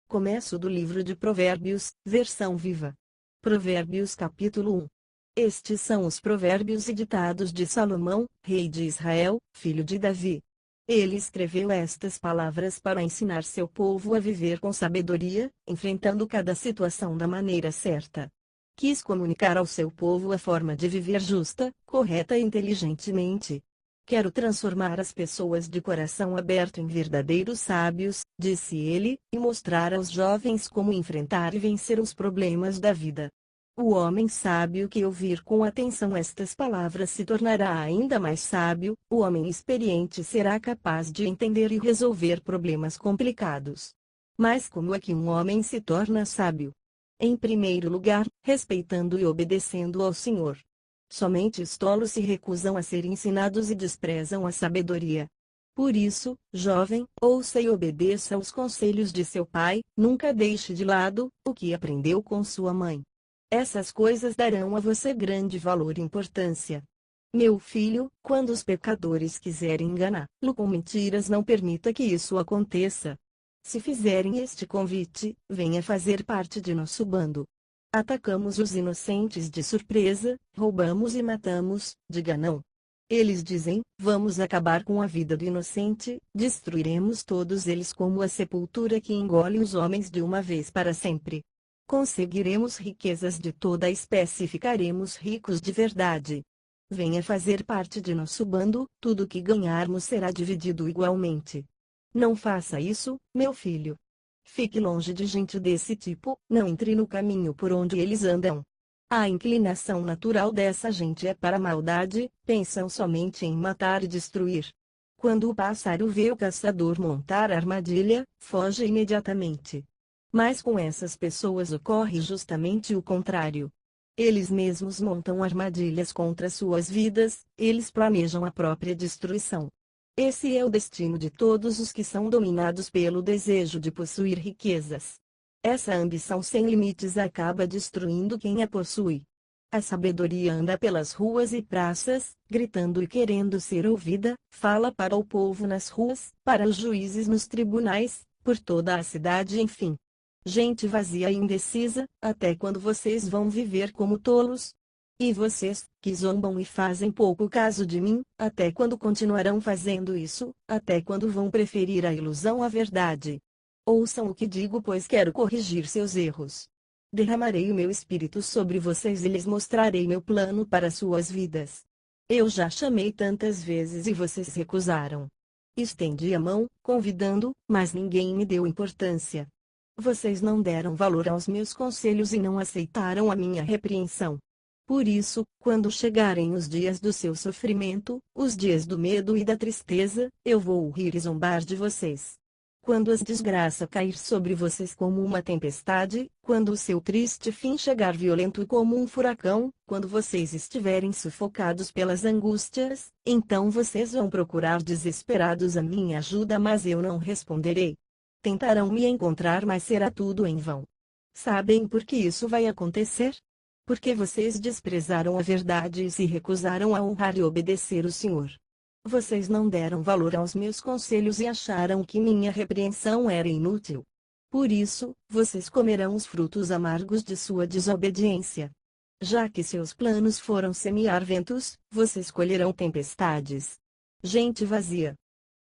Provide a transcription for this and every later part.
Começo do livro de Provérbios, versão viva. Provérbios capítulo 1. Estes são os provérbios e ditados de Salomão, rei de Israel, filho de Davi. Ele escreveu estas palavras para ensinar seu povo a viver com sabedoria, enfrentando cada situação da maneira certa. Quis comunicar ao seu povo a forma de viver justa, correta e inteligentemente. Quero transformar as pessoas de coração aberto em verdadeiros sábios, disse ele, e mostrar aos jovens como enfrentar e vencer os problemas da vida. O homem sábio que ouvir com atenção estas palavras se tornará ainda mais sábio, o homem experiente será capaz de entender e resolver problemas complicados. Mas como é que um homem se torna sábio? Em primeiro lugar, respeitando e obedecendo ao Senhor. Somente os tolos se recusam a ser ensinados e desprezam a sabedoria. Por isso, jovem, ouça e obedeça aos conselhos de seu pai, nunca deixe de lado o que aprendeu com sua mãe. Essas coisas darão a você grande valor e importância. Meu filho, quando os pecadores quiserem enganá-lo com mentiras, não permita que isso aconteça. Se fizerem este convite, venha fazer parte de nosso bando. Atacamos os inocentes de surpresa, roubamos e matamos, diga não. Eles dizem, vamos acabar com a vida do inocente, destruiremos todos eles como a sepultura que engole os homens de uma vez para sempre. Conseguiremos riquezas de toda a espécie e ficaremos ricos de verdade. Venha fazer parte de nosso bando, tudo que ganharmos será dividido igualmente. Não faça isso, meu filho. Fique longe de gente desse tipo, não entre no caminho por onde eles andam. A inclinação natural dessa gente é para a maldade, pensam somente em matar e destruir. Quando o pássaro vê o caçador montar armadilha, foge imediatamente. Mas com essas pessoas ocorre justamente o contrário. Eles mesmos montam armadilhas contra suas vidas, eles planejam a própria destruição. Esse é o destino de todos os que são dominados pelo desejo de possuir riquezas. Essa ambição sem limites acaba destruindo quem a possui. A sabedoria anda pelas ruas e praças, gritando e querendo ser ouvida, fala para o povo nas ruas, para os juízes nos tribunais, por toda a cidade, enfim. Gente vazia e indecisa, até quando vocês vão viver como tolos? E vocês, que zombam e fazem pouco caso de mim, até quando continuarão fazendo isso, até quando vão preferir a ilusão à verdade? Ouçam o que digo, pois quero corrigir seus erros. Derramarei o meu espírito sobre vocês e lhes mostrarei meu plano para suas vidas. Eu já chamei tantas vezes e vocês recusaram. Estendi a mão, convidando, mas ninguém me deu importância. Vocês não deram valor aos meus conselhos e não aceitaram a minha repreensão. Por isso, quando chegarem os dias do seu sofrimento, os dias do medo e da tristeza, eu vou rir e zombar de vocês. Quando as desgraças cair sobre vocês como uma tempestade, quando o seu triste fim chegar violento como um furacão, quando vocês estiverem sufocados pelas angústias, então vocês vão procurar desesperados a minha ajuda, mas eu não responderei. Tentarão me encontrar, mas será tudo em vão. Sabem por que isso vai acontecer? Porque vocês desprezaram a verdade e se recusaram a honrar e obedecer o Senhor. Vocês não deram valor aos meus conselhos e acharam que minha repreensão era inútil. Por isso, vocês comerão os frutos amargos de sua desobediência. Já que seus planos foram semear ventos, vocês colherão tempestades. Gente vazia.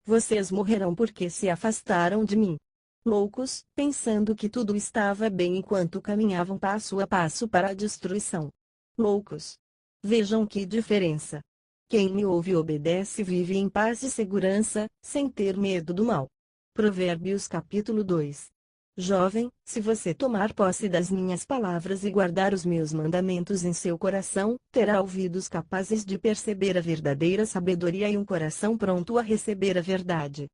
Vocês morrerão porque se afastaram de mim. Loucos, pensando que tudo estava bem enquanto caminhavam passo a passo para a destruição. Loucos. Vejam que diferença. Quem me ouve e obedece vive em paz e segurança, sem ter medo do mal. Provérbios capítulo 2. Jovem, se você tomar posse das minhas palavras e guardar os meus mandamentos em seu coração, terá ouvidos capazes de perceber a verdadeira sabedoria e um coração pronto a receber a verdade.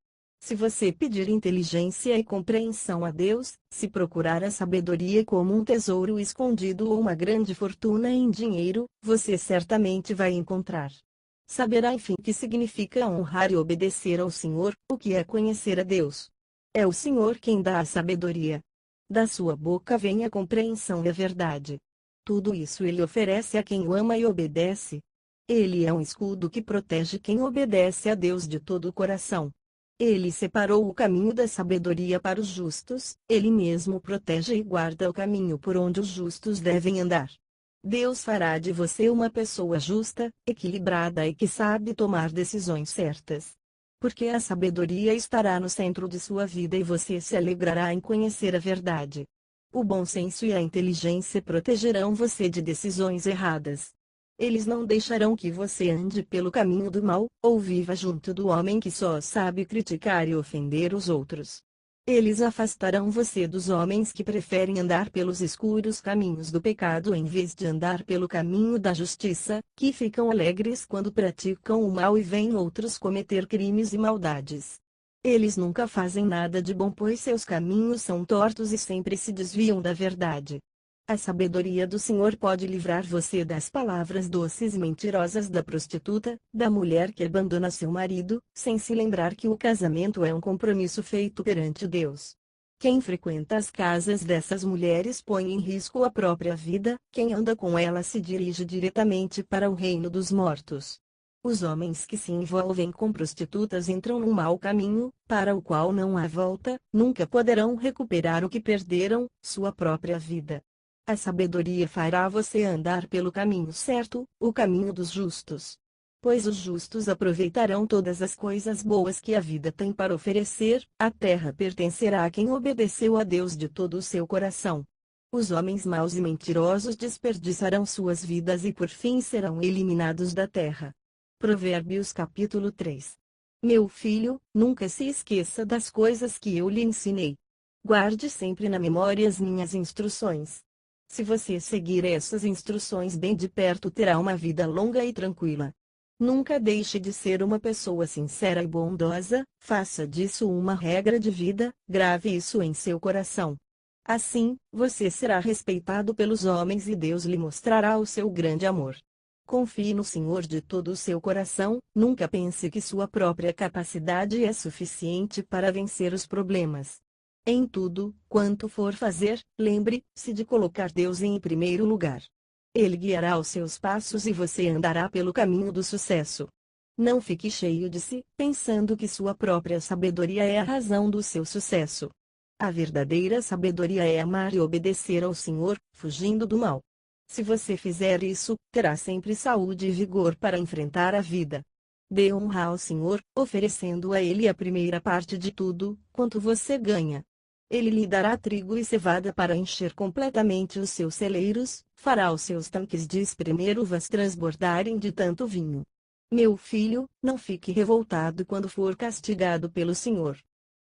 Se você pedir inteligência e compreensão a Deus, se procurar a sabedoria como um tesouro escondido ou uma grande fortuna em dinheiro, você certamente vai encontrar. Saberá enfim que significa honrar e obedecer ao Senhor, o que é conhecer a Deus. É o Senhor quem dá a sabedoria. Da sua boca vem a compreensão e a verdade. Tudo isso ele oferece a quem o ama e obedece. Ele é um escudo que protege quem obedece a Deus de todo o coração. Ele separou o caminho da sabedoria para os justos, ele mesmo protege e guarda o caminho por onde os justos devem andar. Deus fará de você uma pessoa justa, equilibrada e que sabe tomar decisões certas. Porque a sabedoria estará no centro de sua vida e você se alegrará em conhecer a verdade. O bom senso e a inteligência protegerão você de decisões erradas. Eles não deixarão que você ande pelo caminho do mal, ou viva junto do homem que só sabe criticar e ofender os outros. Eles afastarão você dos homens que preferem andar pelos escuros caminhos do pecado em vez de andar pelo caminho da justiça, que ficam alegres quando praticam o mal e veem outros cometer crimes e maldades. Eles nunca fazem nada de bom pois seus caminhos são tortos e sempre se desviam da verdade. A sabedoria do Senhor pode livrar você das palavras doces e mentirosas da prostituta, da mulher que abandona seu marido, sem se lembrar que o casamento é um compromisso feito perante Deus. Quem frequenta as casas dessas mulheres põe em risco a própria vida, quem anda com elas se dirige diretamente para o reino dos mortos. Os homens que se envolvem com prostitutas entram num mau caminho, para o qual não há volta, nunca poderão recuperar o que perderam, sua própria vida. A sabedoria fará você andar pelo caminho certo, o caminho dos justos. Pois os justos aproveitarão todas as coisas boas que a vida tem para oferecer, a terra pertencerá a quem obedeceu a Deus de todo o seu coração. Os homens maus e mentirosos desperdiçarão suas vidas e por fim serão eliminados da terra. Provérbios capítulo 3. Meu filho, nunca se esqueça das coisas que eu lhe ensinei. Guarde sempre na memória as minhas instruções. Se você seguir essas instruções bem de perto terá uma vida longa e tranquila. Nunca deixe de ser uma pessoa sincera e bondosa, faça disso uma regra de vida, grave isso em seu coração. Assim, você será respeitado pelos homens e Deus lhe mostrará o seu grande amor. Confie no Senhor de todo o seu coração, nunca pense que sua própria capacidade é suficiente para vencer os problemas. Em tudo, quanto for fazer, lembre-se de colocar Deus em primeiro lugar. Ele guiará os seus passos e você andará pelo caminho do sucesso. Não fique cheio de si, pensando que sua própria sabedoria é a razão do seu sucesso. A verdadeira sabedoria é amar e obedecer ao Senhor, fugindo do mal. Se você fizer isso, terá sempre saúde e vigor para enfrentar a vida. Dê honra ao Senhor, oferecendo a Ele a primeira parte de tudo, quanto você ganha. Ele lhe dará trigo e cevada para encher completamente os seus celeiros, fará os seus tanques de espremer uvas transbordarem de tanto vinho. Meu filho, não fique revoltado quando for castigado pelo Senhor.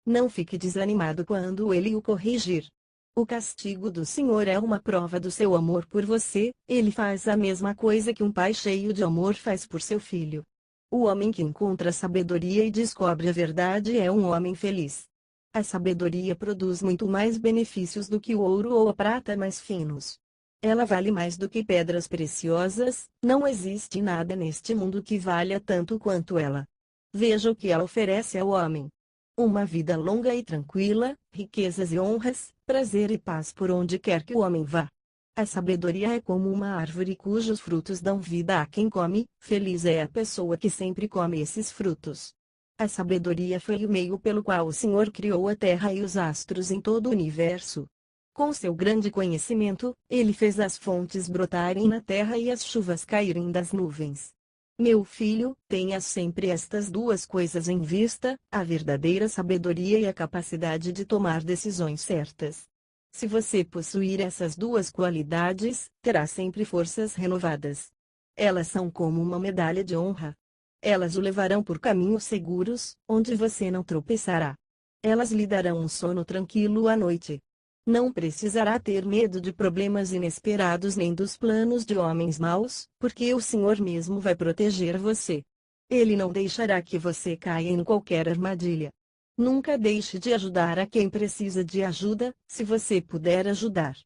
Não fique desanimado quando Ele o corrigir. O castigo do Senhor é uma prova do seu amor por você, Ele faz a mesma coisa que um pai cheio de amor faz por seu filho. O homem que encontra sabedoria e descobre a verdade é um homem feliz. A sabedoria produz muito mais benefícios do que o ouro ou a prata mais finos. Ela vale mais do que pedras preciosas, não existe nada neste mundo que valha tanto quanto ela. Veja o que ela oferece ao homem. Uma vida longa e tranquila, riquezas e honras, prazer e paz por onde quer que o homem vá. A sabedoria é como uma árvore cujos frutos dão vida a quem come, feliz é a pessoa que sempre come esses frutos. A sabedoria foi o meio pelo qual o Senhor criou a terra e os astros em todo o universo. Com seu grande conhecimento, ele fez as fontes brotarem na terra e as chuvas caírem das nuvens. Meu filho, tenha sempre estas duas coisas em vista, a verdadeira sabedoria e a capacidade de tomar decisões certas. Se você possuir essas duas qualidades, terá sempre forças renovadas. Elas são como uma medalha de honra. Elas o levarão por caminhos seguros, onde você não tropeçará. Elas lhe darão um sono tranquilo à noite. Não precisará ter medo de problemas inesperados nem dos planos de homens maus, porque o Senhor mesmo vai proteger você. Ele não deixará que você caia em qualquer armadilha. Nunca deixe de ajudar a quem precisa de ajuda, se você puder ajudar.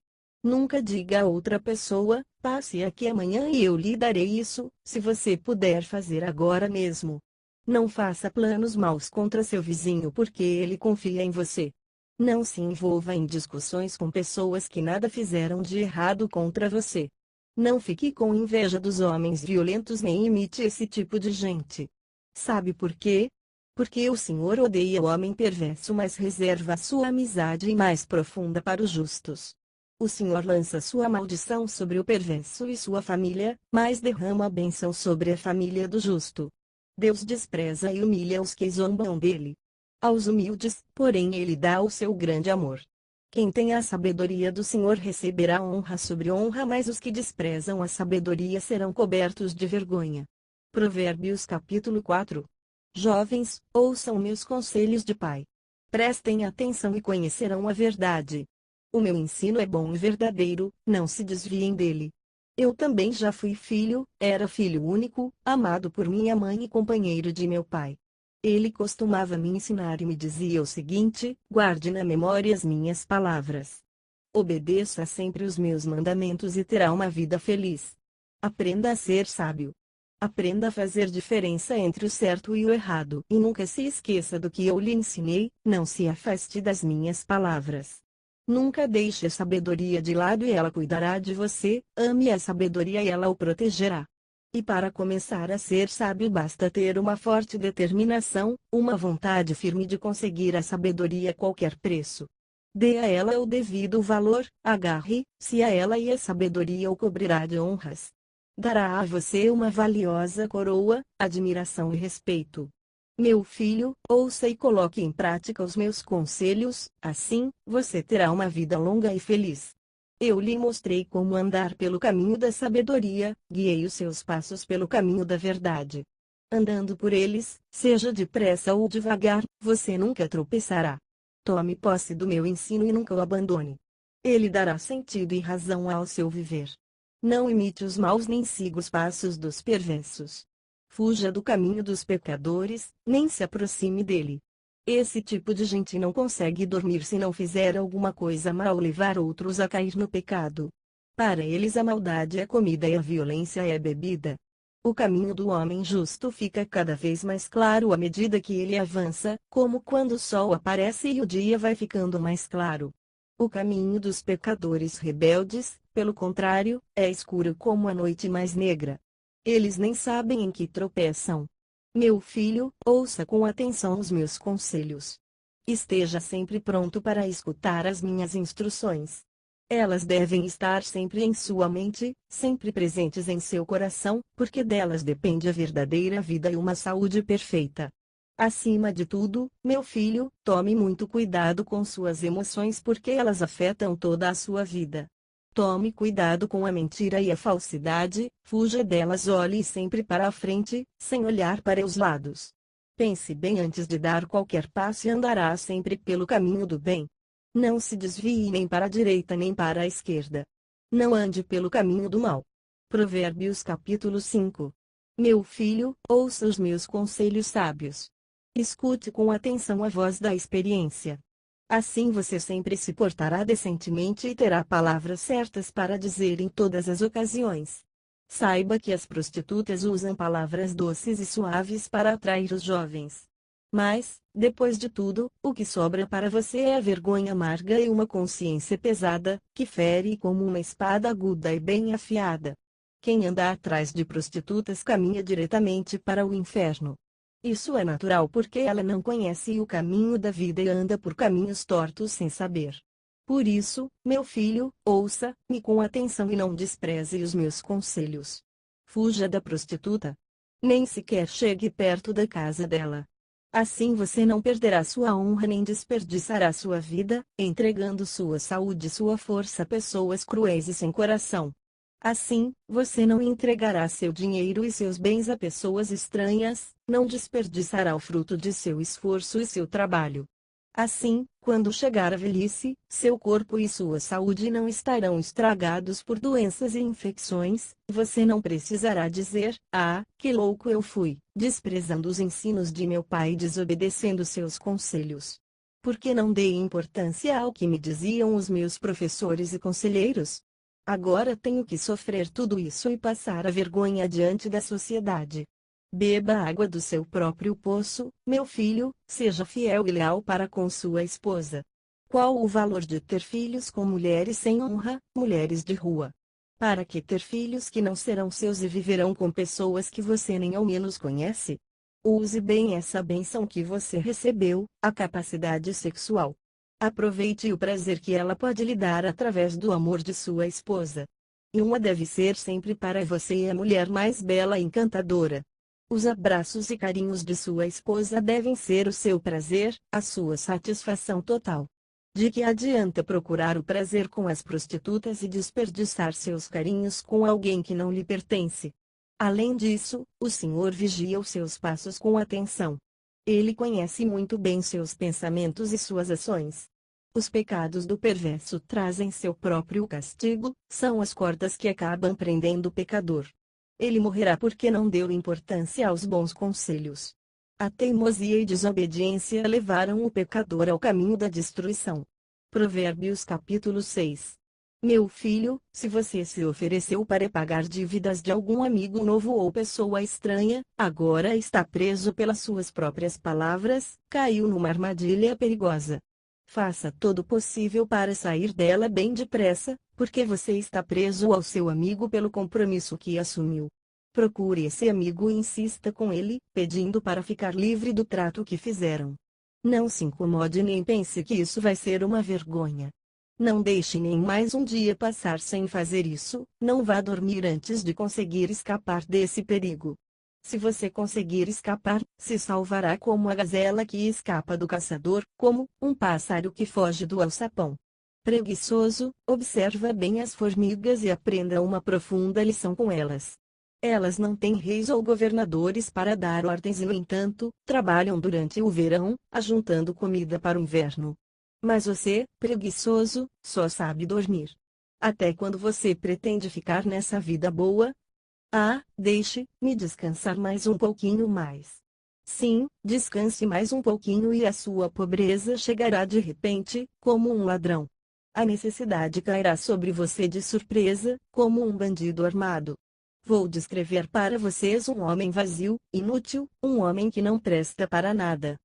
Nunca diga a outra pessoa, passe aqui amanhã e eu lhe darei isso, se você puder fazer agora mesmo. Não faça planos maus contra seu vizinho porque ele confia em você. Não se envolva em discussões com pessoas que nada fizeram de errado contra você. Não fique com inveja dos homens violentos nem imite esse tipo de gente. Sabe por quê? Porque o Senhor odeia o homem perverso, mas reserva sua amizade mais profunda para os justos. O Senhor lança sua maldição sobre o perverso e sua família, mas derrama a bênção sobre a família do justo. Deus despreza e humilha os que zombam dele. Aos humildes, porém, ele dá o seu grande amor. Quem tem a sabedoria do Senhor receberá honra sobre honra, mas os que desprezam a sabedoria serão cobertos de vergonha. Provérbios capítulo 4. Jovens, ouçam meus conselhos de pai. Prestem atenção e conhecerão a verdade. O meu ensino é bom e verdadeiro, não se desviem dele. Eu também já fui filho, era filho único, amado por minha mãe e companheiro de meu pai. Ele costumava me ensinar e me dizia o seguinte: guarde na memória as minhas palavras. Obedeça sempre os meus mandamentos e terá uma vida feliz. Aprenda a ser sábio. Aprenda a fazer diferença entre o certo e o errado. E nunca se esqueça do que eu lhe ensinei, não se afaste das minhas palavras. Nunca deixe a sabedoria de lado e ela cuidará de você, ame a sabedoria e ela o protegerá. E para começar a ser sábio basta ter uma forte determinação, uma vontade firme de conseguir a sabedoria a qualquer preço. Dê a ela o devido valor, agarre-se a ela e a sabedoria o cobrirá de honras. Dará a você uma valiosa coroa, admiração e respeito. Meu filho, ouça e coloque em prática os meus conselhos, assim, você terá uma vida longa e feliz. Eu lhe mostrei como andar pelo caminho da sabedoria, guiei os seus passos pelo caminho da verdade. Andando por eles, seja depressa ou devagar, você nunca tropeçará. Tome posse do meu ensino e nunca o abandone. Ele dará sentido e razão ao seu viver. Não imite os maus nem siga os passos dos perversos. Fuja do caminho dos pecadores, nem se aproxime dele. Esse tipo de gente não consegue dormir se não fizer alguma coisa mal ou levar outros a cair no pecado. Para eles a maldade é comida e a violência é bebida. O caminho do homem justo fica cada vez mais claro à medida que ele avança, como quando o sol aparece e o dia vai ficando mais claro. O caminho dos pecadores rebeldes, pelo contrário, é escuro como a noite mais negra. Eles nem sabem em que tropeçam. Meu filho, ouça com atenção os meus conselhos. Esteja sempre pronto para escutar as minhas instruções. Elas devem estar sempre em sua mente, sempre presentes em seu coração, porque delas depende a verdadeira vida e uma saúde perfeita. Acima de tudo, meu filho, tome muito cuidado com suas emoções porque elas afetam toda a sua vida. Tome cuidado com a mentira e a falsidade, fuja delas, olhe sempre para a frente, sem olhar para os lados. Pense bem antes de dar qualquer passo e andará sempre pelo caminho do bem. Não se desvie nem para a direita nem para a esquerda. Não ande pelo caminho do mal. Provérbios capítulo 5. Meu filho, ouça os meus conselhos sábios. Escute com atenção a voz da experiência. Assim você sempre se portará decentemente e terá palavras certas para dizer em todas as ocasiões. Saiba que as prostitutas usam palavras doces e suaves para atrair os jovens. Mas, depois de tudo, o que sobra para você é a vergonha amarga e uma consciência pesada, que fere como uma espada aguda e bem afiada. Quem anda atrás de prostitutas caminha diretamente para o inferno. Isso é natural porque ela não conhece o caminho da vida e anda por caminhos tortos sem saber. Por isso, meu filho, ouça-me com atenção e não despreze os meus conselhos. Fuja da prostituta. Nem sequer chegue perto da casa dela. Assim você não perderá sua honra nem desperdiçará sua vida, entregando sua saúde e sua força a pessoas cruéis e sem coração. Assim, você não entregará seu dinheiro e seus bens a pessoas estranhas, não desperdiçará o fruto de seu esforço e seu trabalho. Assim, quando chegar a velhice, seu corpo e sua saúde não estarão estragados por doenças e infecções, você não precisará dizer: "Ah, que louco eu fui", desprezando os ensinos de meu pai e desobedecendo seus conselhos. Porque não dei importância ao que me diziam os meus professores e conselheiros? Agora tenho que sofrer tudo isso e passar a vergonha diante da sociedade. Beba água do seu próprio poço, meu filho, seja fiel e leal para com sua esposa. Qual o valor de ter filhos com mulheres sem honra, mulheres de rua? Para que ter filhos que não serão seus e viverão com pessoas que você nem ao menos conhece? Use bem essa bênção que você recebeu, a capacidade sexual. Aproveite o prazer que ela pode lhe dar através do amor de sua esposa. E uma deve ser sempre para você a mulher mais bela e encantadora. Os abraços e carinhos de sua esposa devem ser o seu prazer, a sua satisfação total. De que adianta procurar o prazer com as prostitutas e desperdiçar seus carinhos com alguém que não lhe pertence? Além disso, o Senhor vigia os seus passos com atenção. Ele conhece muito bem seus pensamentos e suas ações. Os pecados do perverso trazem seu próprio castigo, são as cordas que acabam prendendo o pecador. Ele morrerá porque não deu importância aos bons conselhos. A teimosia e desobediência levaram o pecador ao caminho da destruição. Provérbios capítulo 6. Meu filho, se você se ofereceu para pagar dívidas de algum amigo novo ou pessoa estranha, agora está preso pelas suas próprias palavras, caiu numa armadilha perigosa. Faça todo o possível para sair dela bem depressa, porque você está preso ao seu amigo pelo compromisso que assumiu. Procure esse amigo e insista com ele, pedindo para ficar livre do trato que fizeram. Não se incomode nem pense que isso vai ser uma vergonha. Não deixe nem mais um dia passar sem fazer isso, não vá dormir antes de conseguir escapar desse perigo. Se você conseguir escapar, se salvará como a gazela que escapa do caçador, como um pássaro que foge do alçapão. Preguiçoso, observa bem as formigas e aprenda uma profunda lição com elas. Elas não têm reis ou governadores para dar ordens e, no entanto, trabalham durante o verão, ajuntando comida para o inverno. Mas você, preguiçoso, só sabe dormir. Até quando você pretende ficar nessa vida boa? Ah, deixe-me descansar mais um pouquinho mais. Sim, descanse mais um pouquinho e a sua pobreza chegará de repente, como um ladrão. A necessidade cairá sobre você de surpresa, como um bandido armado. Vou descrever para vocês um homem vazio, inútil, um homem que não presta para nada.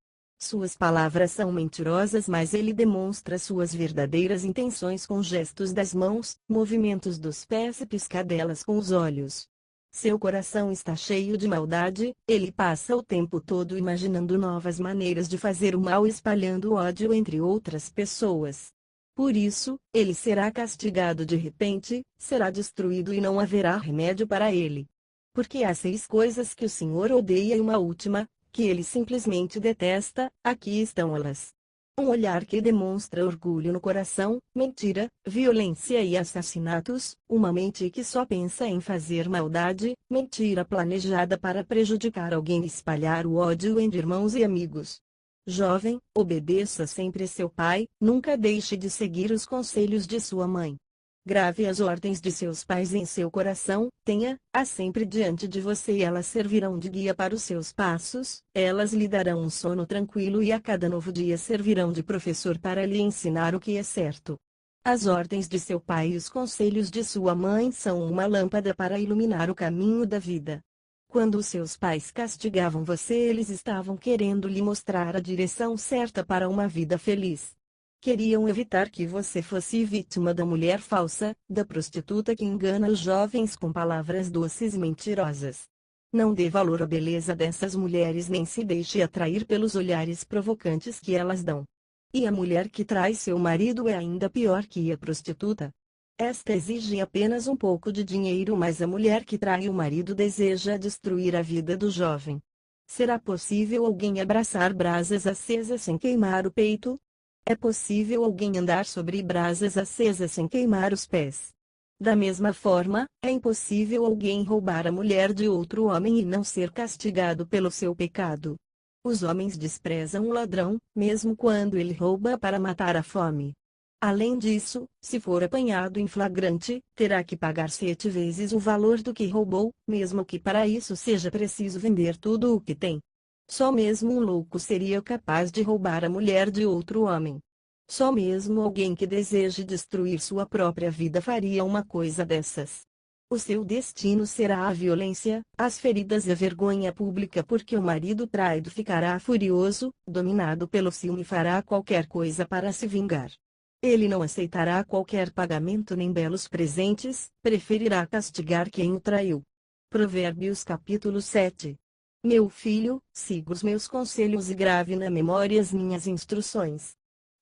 Suas palavras são mentirosas, mas ele demonstra suas verdadeiras intenções com gestos das mãos, movimentos dos pés e piscadelas com os olhos. Seu coração está cheio de maldade, ele passa o tempo todo imaginando novas maneiras de fazer o mal e espalhando ódio entre outras pessoas. Por isso, ele será castigado de repente, será destruído e não haverá remédio para ele. Porque há 6 coisas que o Senhor odeia e uma última, que ele simplesmente detesta, aqui estão elas. Um olhar que demonstra orgulho no coração, mentira, violência e assassinatos, uma mente que só pensa em fazer maldade, mentira planejada para prejudicar alguém e espalhar o ódio entre irmãos e amigos. Jovem, obedeça sempre seu pai, nunca deixe de seguir os conselhos de sua mãe. Grave as ordens de seus pais em seu coração, tenha-as sempre diante de você e elas servirão de guia para os seus passos, elas lhe darão um sono tranquilo e a cada novo dia servirão de professor para lhe ensinar o que é certo. As ordens de seu pai e os conselhos de sua mãe são uma lâmpada para iluminar o caminho da vida. Quando os seus pais castigavam você, eles estavam querendo lhe mostrar a direção certa para uma vida feliz. Queriam evitar que você fosse vítima da mulher falsa, da prostituta que engana os jovens com palavras doces e mentirosas. Não dê valor à beleza dessas mulheres nem se deixe atrair pelos olhares provocantes que elas dão. E a mulher que trai seu marido é ainda pior que a prostituta. Esta exige apenas um pouco de dinheiro, mas a mulher que trai o marido deseja destruir a vida do jovem. Será possível alguém abraçar brasas acesas sem queimar o peito? É possível alguém andar sobre brasas acesas sem queimar os pés? Da mesma forma, é impossível alguém roubar a mulher de outro homem e não ser castigado pelo seu pecado. Os homens desprezam o ladrão, mesmo quando ele rouba para matar a fome. Além disso, se for apanhado em flagrante, terá que pagar 7 vezes o valor do que roubou, mesmo que para isso seja preciso vender tudo o que tem. Só mesmo um louco seria capaz de roubar a mulher de outro homem. Só mesmo alguém que deseje destruir sua própria vida faria uma coisa dessas. O seu destino será a violência, as feridas e a vergonha pública, porque o marido traído ficará furioso, dominado pelo ciúme e fará qualquer coisa para se vingar. Ele não aceitará qualquer pagamento nem belos presentes, preferirá castigar quem o traiu. Provérbios capítulo 7. Meu filho, siga os meus conselhos e grave na memória as minhas instruções.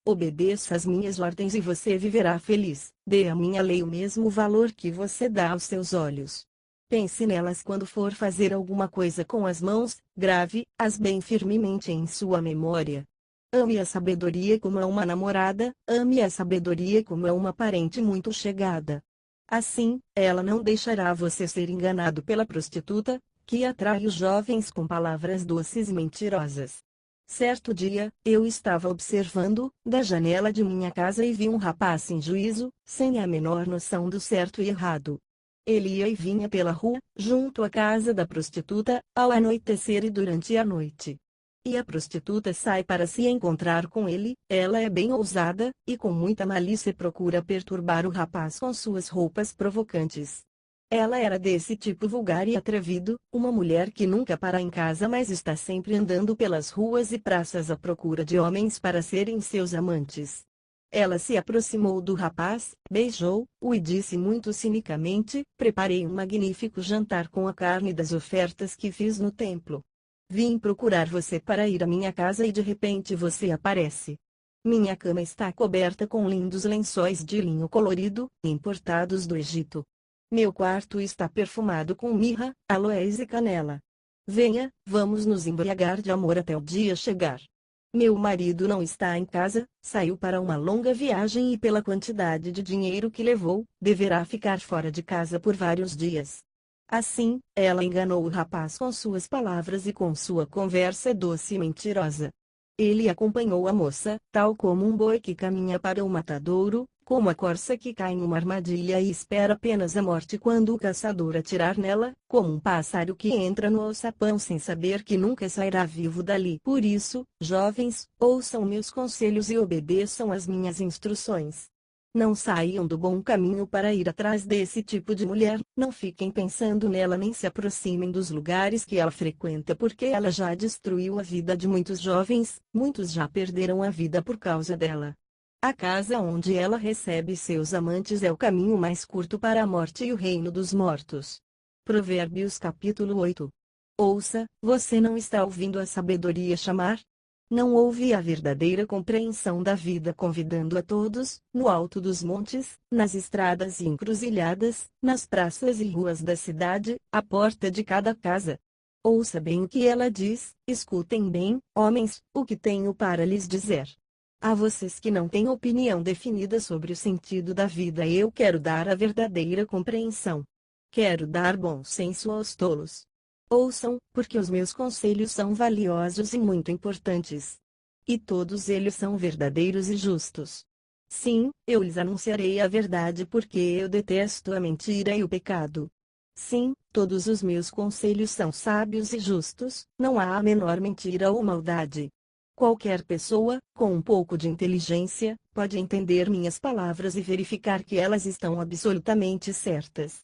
Obedeça às minhas ordens e você viverá feliz. Dê à minha lei o mesmo valor que você dá aos seus olhos. Pense nelas quando for fazer alguma coisa com as mãos, grave-as bem firmemente em sua memória. Ame a sabedoria como a uma namorada, ame a sabedoria como a uma parente muito chegada. Assim, ela não deixará você ser enganado pela prostituta, que atrai os jovens com palavras doces e mentirosas. Certo dia, eu estava observando, da janela de minha casa e vi um rapaz sem juízo, sem a menor noção do certo e errado. Ele ia e vinha pela rua, junto à casa da prostituta, ao anoitecer e durante a noite. E a prostituta sai para se encontrar com ele, ela é bem ousada, e com muita malícia procura perturbar o rapaz com suas roupas provocantes. Ela era desse tipo vulgar e atrevido, uma mulher que nunca para em casa mas está sempre andando pelas ruas e praças à procura de homens para serem seus amantes. Ela se aproximou do rapaz, beijou-o e disse muito cinicamente: preparei um magnífico jantar com a carne das ofertas que fiz no templo. Vim procurar você para ir à minha casa e de repente você aparece. Minha cama está coberta com lindos lençóis de linho colorido, importados do Egito. Meu quarto está perfumado com mirra, aloés e canela. Venha, vamos nos embriagar de amor até o dia chegar. Meu marido não está em casa, saiu para uma longa viagem e pela quantidade de dinheiro que levou, deverá ficar fora de casa por vários dias. Assim, ela enganou o rapaz com suas palavras e com sua conversa doce e mentirosa. Ele acompanhou a moça, tal como um boi que caminha para o matadouro, como a corça que cai em uma armadilha e espera apenas a morte quando o caçador atirar nela, como um pássaro que entra no alçapão sem saber que nunca sairá vivo dali. Por isso, jovens, ouçam meus conselhos e obedeçam às minhas instruções. Não saiam do bom caminho para ir atrás desse tipo de mulher, não fiquem pensando nela nem se aproximem dos lugares que ela frequenta porque ela já destruiu a vida de muitos jovens, muitos já perderam a vida por causa dela. A casa onde ela recebe seus amantes é o caminho mais curto para a morte e o reino dos mortos. Provérbios capítulo 8. Ouça, você não está ouvindo a sabedoria chamar? Não ouve a verdadeira compreensão da vida convidando a todos, no alto dos montes, nas estradas e encruzilhadas, nas praças e ruas da cidade, à porta de cada casa. Ouça bem o que ela diz, escutem bem, homens, o que tenho para lhes dizer. A vocês que não têm opinião definida sobre o sentido da vida eu quero dar a verdadeira compreensão. Quero dar bom senso aos tolos. Ouçam, porque os meus conselhos são valiosos e muito importantes. E todos eles são verdadeiros e justos. Sim, eu lhes anunciarei a verdade porque eu detesto a mentira e o pecado. Sim, todos os meus conselhos são sábios e justos, não há a menor mentira ou maldade. Qualquer pessoa, com um pouco de inteligência, pode entender minhas palavras e verificar que elas estão absolutamente certas.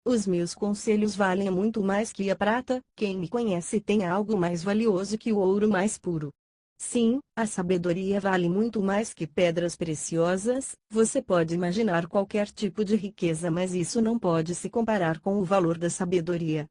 Os meus conselhos valem muito mais que a prata, quem me conhece tem algo mais valioso que o ouro mais puro. Sim, a sabedoria vale muito mais que pedras preciosas, você pode imaginar qualquer tipo de riqueza mas isso não pode se comparar com o valor da sabedoria.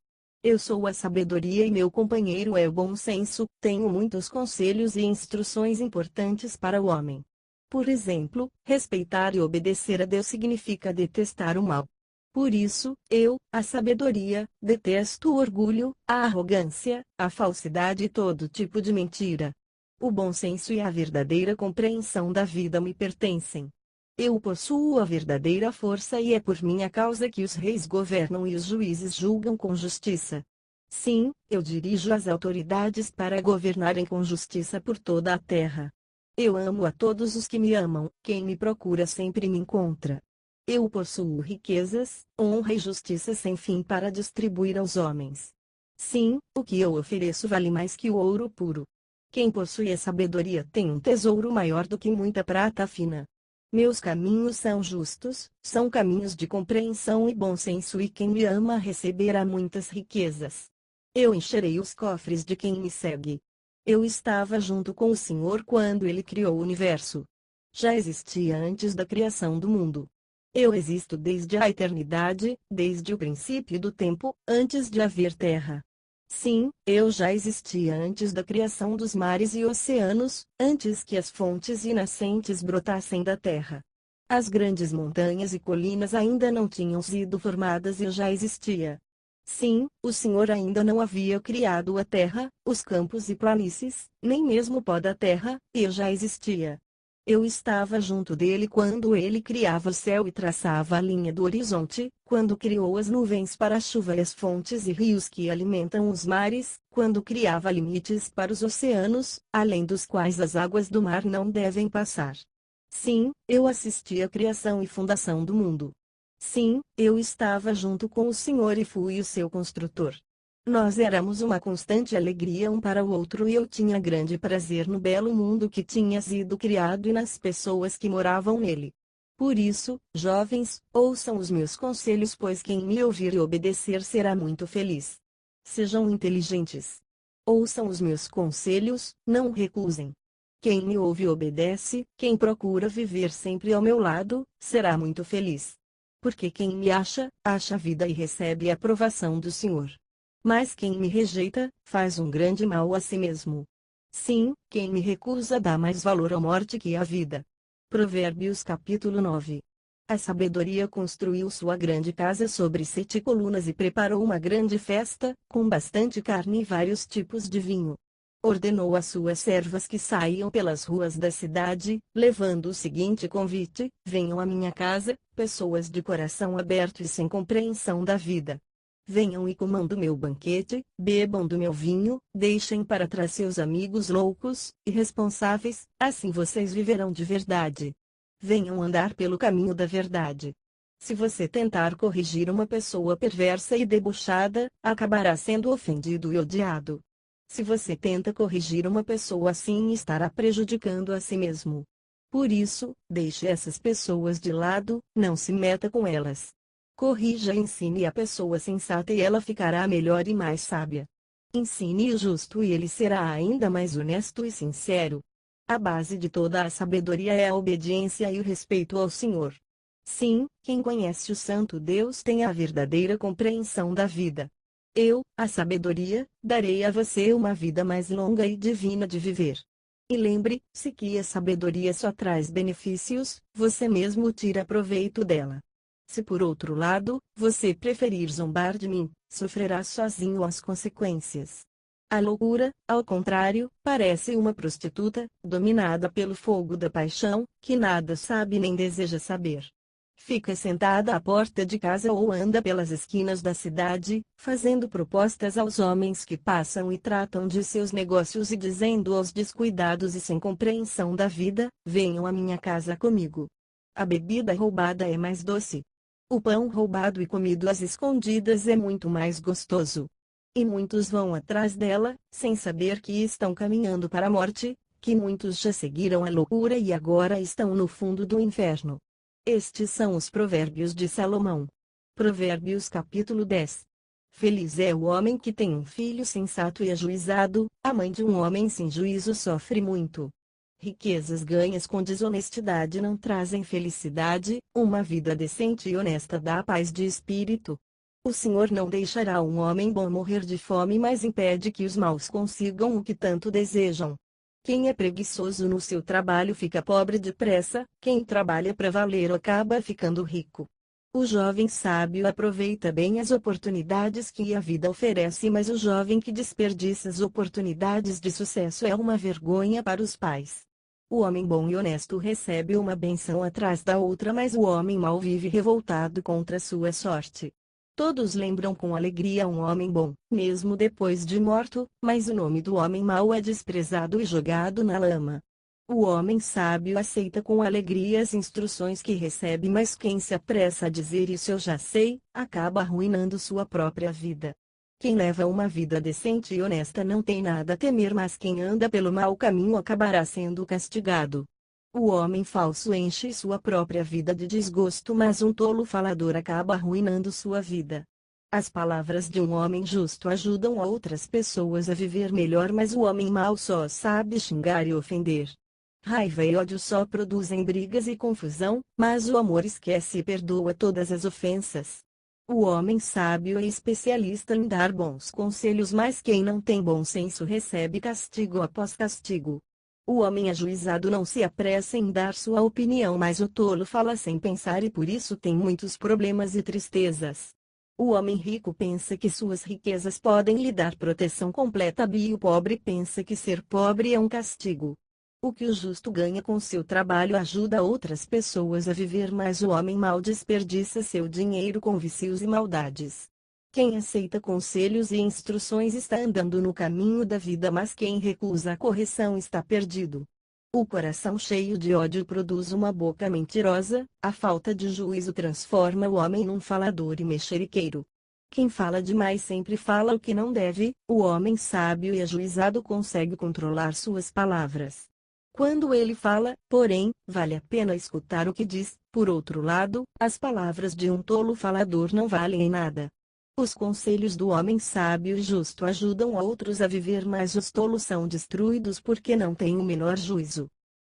Eu sou a sabedoria e meu companheiro é o bom senso, tenho muitos conselhos e instruções importantes para o homem. Por exemplo, respeitar e obedecer a Deus significa detestar o mal. Por isso, eu, a sabedoria, detesto o orgulho, a arrogância, a falsidade e todo tipo de mentira. O bom senso e a verdadeira compreensão da vida me pertencem. Eu possuo a verdadeira força e é por minha causa que os reis governam e os juízes julgam com justiça. Sim, eu dirijo as autoridades para governarem com justiça por toda a terra. Eu amo a todos os que me amam, quem me procura sempre me encontra. Eu possuo riquezas, honra e justiça sem fim para distribuir aos homens. Sim, o que eu ofereço vale mais que o ouro puro. Quem possui a sabedoria tem um tesouro maior do que muita prata fina. Meus caminhos são justos, são caminhos de compreensão e bom senso e quem me ama receberá muitas riquezas. Eu encherei os cofres de quem me segue. Eu estava junto com o Senhor quando Ele criou o universo. Já existia antes da criação do mundo. Eu existo desde a eternidade, desde o princípio do tempo, antes de haver terra. Sim, eu já existia antes da criação dos mares e oceanos, antes que as fontes e nascentes brotassem da terra. As grandes montanhas e colinas ainda não tinham sido formadas e eu já existia. Sim, o Senhor ainda não havia criado a terra, os campos e planícies, nem mesmo o pó da terra, e eu já existia. Eu estava junto dele quando ele criava o céu e traçava a linha do horizonte, quando criou as nuvens para a chuva e as fontes e rios que alimentam os mares, quando criava limites para os oceanos, além dos quais as águas do mar não devem passar. Sim, eu assisti à criação e fundação do mundo. Sim, eu estava junto com o Senhor e fui o seu construtor. Nós éramos uma constante alegria um para o outro e eu tinha grande prazer no belo mundo que tinha sido criado e nas pessoas que moravam nele. Por isso, jovens, ouçam os meus conselhos, pois quem me ouvir e obedecer será muito feliz. Sejam inteligentes. Ouçam os meus conselhos, não recusem. Quem me ouve e obedece, quem procura viver sempre ao meu lado, será muito feliz. Porque quem me acha, acha a vida e recebe a aprovação do Senhor. Mas quem me rejeita, faz um grande mal a si mesmo. Sim, quem me recusa dá mais valor à morte que à vida. Provérbios capítulo 9. A sabedoria construiu sua grande casa sobre 7 colunas e preparou uma grande festa, com bastante carne e vários tipos de vinho. Ordenou às suas servas que saiam pelas ruas da cidade, levando o seguinte convite: venham à minha casa, pessoas de coração aberto e sem compreensão da vida. Venham e comam do meu banquete, bebam do meu vinho, deixem para trás seus amigos loucos, irresponsáveis, assim vocês viverão de verdade. Venham andar pelo caminho da verdade. Se você tentar corrigir uma pessoa perversa e debochada, acabará sendo ofendido e odiado. Se você tenta corrigir uma pessoa assim, estará prejudicando a si mesmo. Por isso, deixe essas pessoas de lado, não se meta com elas. Corrija e ensine a pessoa sensata e ela ficará melhor e mais sábia. Ensine o justo e ele será ainda mais honesto e sincero. A base de toda a sabedoria é a obediência e o respeito ao Senhor. Sim, quem conhece o Santo Deus tem a verdadeira compreensão da vida. Eu, a sabedoria, darei a você uma vida mais longa e divina de viver. E lembre-se que a sabedoria só traz benefícios, você mesmo tira proveito dela. Se por outro lado, você preferir zombar de mim, sofrerá sozinho as consequências. A loucura, ao contrário, parece uma prostituta, dominada pelo fogo da paixão, que nada sabe nem deseja saber. Fica sentada à porta de casa ou anda pelas esquinas da cidade, fazendo propostas aos homens que passam e tratam de seus negócios e dizendo aos descuidados e sem compreensão da vida: venham à minha casa comigo. A bebida roubada é mais doce. O pão roubado e comido às escondidas é muito mais gostoso. E muitos vão atrás dela, sem saber que estão caminhando para a morte, que muitos já seguiram a loucura e agora estão no fundo do inferno. Estes são os provérbios de Salomão. Provérbios capítulo 10. Feliz é o homem que tem um filho sensato e ajuizado, a mãe de um homem sem juízo sofre muito. Riquezas ganhas com desonestidade não trazem felicidade, uma vida decente e honesta dá paz de espírito. O Senhor não deixará um homem bom morrer de fome, mas impede que os maus consigam o que tanto desejam. Quem é preguiçoso no seu trabalho fica pobre depressa, quem trabalha para valer acaba ficando rico. O jovem sábio aproveita bem as oportunidades que a vida oferece, mas o jovem que desperdiça as oportunidades de sucesso é uma vergonha para os pais. O homem bom e honesto recebe uma bênção atrás da outra, mas o homem mau vive revoltado contra sua sorte. Todos lembram com alegria um homem bom, mesmo depois de morto, mas o nome do homem mau é desprezado e jogado na lama. O homem sábio aceita com alegria as instruções que recebe, mas quem se apressa a dizer isso eu já sei, acaba arruinando sua própria vida. Quem leva uma vida decente e honesta não tem nada a temer, mas quem anda pelo mau caminho acabará sendo castigado. O homem falso enche sua própria vida de desgosto, mas um tolo falador acaba arruinando sua vida. As palavras de um homem justo ajudam outras pessoas a viver melhor, mas o homem mau só sabe xingar e ofender. Raiva e ódio só produzem brigas e confusão, mas o amor esquece e perdoa todas as ofensas. O homem sábio é especialista em dar bons conselhos, mas quem não tem bom senso recebe castigo após castigo. O homem ajuizado não se apressa em dar sua opinião, mas o tolo fala sem pensar e por isso tem muitos problemas e tristezas. O homem rico pensa que suas riquezas podem lhe dar proteção completa e o pobre pensa que ser pobre é um castigo. O que o justo ganha com seu trabalho ajuda outras pessoas a viver, mas o homem mau desperdiça seu dinheiro com vícios e maldades. Quem aceita conselhos e instruções está andando no caminho da vida, mas quem recusa a correção está perdido. O coração cheio de ódio produz uma boca mentirosa, a falta de juízo transforma o homem num falador e mexeriqueiro. Quem fala demais sempre fala o que não deve, o homem sábio e ajuizado consegue controlar suas palavras. Quando ele fala, porém, vale a pena escutar o que diz. Por outro lado, as palavras de um tolo falador não valem em nada. Os conselhos do homem sábio e justo ajudam outros a viver, mas os tolos são destruídos porque não têm o menor juízo.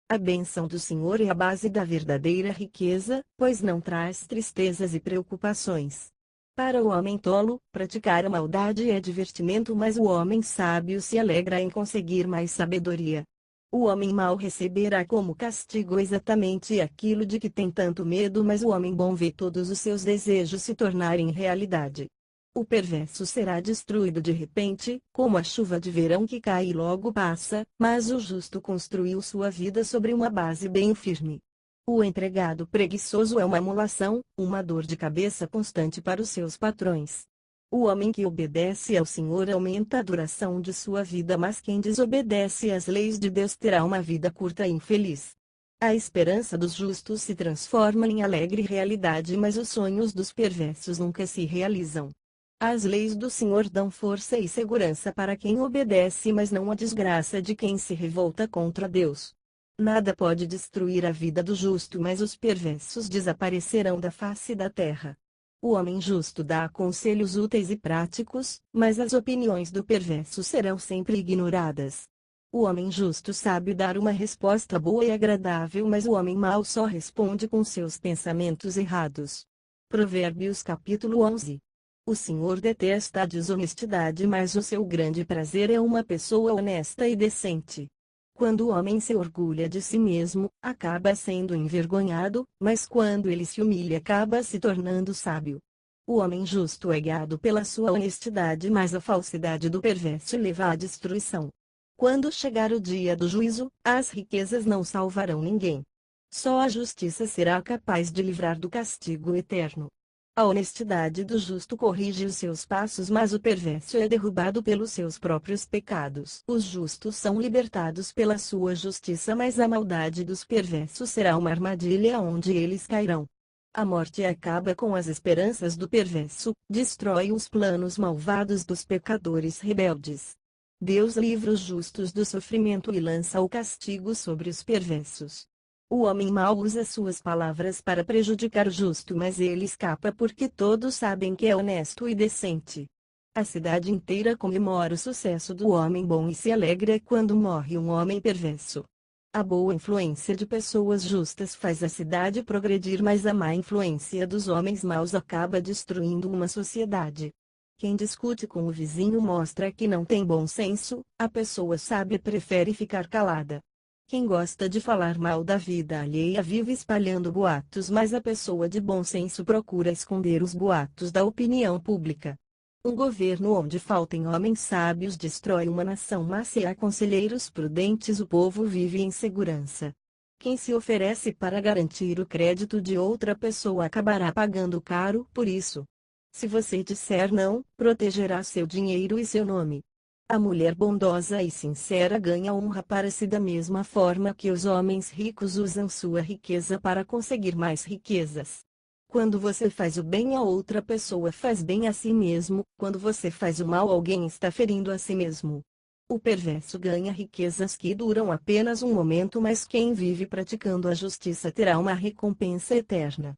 A bênção do Senhor é a base da verdadeira riqueza, pois não traz tristezas e preocupações. Para o homem tolo, praticar a maldade é divertimento, mas o homem sábio se alegra em conseguir mais sabedoria. O homem mau receberá como castigo exatamente aquilo de que tem tanto medo, mas o homem bom vê todos os seus desejos se tornarem realidade. O perverso será destruído de repente, como a chuva de verão que cai e logo passa, mas o justo construiu sua vida sobre uma base bem firme. O empregado preguiçoso é uma amolação, uma dor de cabeça constante para os seus patrões. O homem que obedece ao Senhor aumenta a duração de sua vida, mas quem desobedece às leis de Deus terá uma vida curta e infeliz. A esperança dos justos se transforma em alegre realidade, mas os sonhos dos perversos nunca se realizam. As leis do Senhor dão força e segurança para quem obedece, mas não a desgraça de quem se revolta contra Deus. Nada pode destruir a vida do justo, mas os perversos desaparecerão da face da terra. O homem justo dá conselhos úteis e práticos, mas as opiniões do perverso serão sempre ignoradas. O homem justo sabe dar uma resposta boa e agradável, mas o homem mau só responde com seus pensamentos errados. Provérbios capítulo 11. O Senhor detesta a desonestidade, mas o seu grande prazer é uma pessoa honesta e decente. Quando o homem se orgulha de si mesmo, acaba sendo envergonhado, mas quando ele se humilha, acaba se tornando sábio. O homem justo é guiado pela sua honestidade, mas a falsidade do perverso leva à destruição. Quando chegar o dia do juízo, as riquezas não salvarão ninguém. Só a justiça será capaz de livrar do castigo eterno. A honestidade do justo corrige os seus passos, mas o perverso é derrubado pelos seus próprios pecados. Os justos são libertados pela sua justiça, mas a maldade dos perversos será uma armadilha onde eles cairão. A morte acaba com as esperanças do perverso, destrói os planos malvados dos pecadores rebeldes. Deus livra os justos do sofrimento e lança o castigo sobre os perversos. O homem mau usa suas palavras para prejudicar o justo, mas ele escapa porque todos sabem que é honesto e decente. A cidade inteira comemora o sucesso do homem bom e se alegra quando morre um homem perverso. A boa influência de pessoas justas faz a cidade progredir, mas a má influência dos homens maus acaba destruindo uma sociedade. Quem discute com o vizinho mostra que não tem bom senso, a pessoa sábia prefere ficar calada. Quem gosta de falar mal da vida alheia vive espalhando boatos, mas a pessoa de bom senso procura esconder os boatos da opinião pública. Um governo onde faltem homens sábios destrói uma nação, mas se há conselheiros prudentes o povo vive em segurança. Quem se oferece para garantir o crédito de outra pessoa acabará pagando caro por isso. Se você disser não, protegerá seu dinheiro e seu nome. A mulher bondosa e sincera ganha honra para si, da mesma forma que os homens ricos usam sua riqueza para conseguir mais riquezas. Quando você faz o bem a outra pessoa, faz bem a si mesmo. Quando você faz o mal, alguém está ferindo a si mesmo. O perverso ganha riquezas que duram apenas um momento, mas quem vive praticando a justiça terá uma recompensa eterna.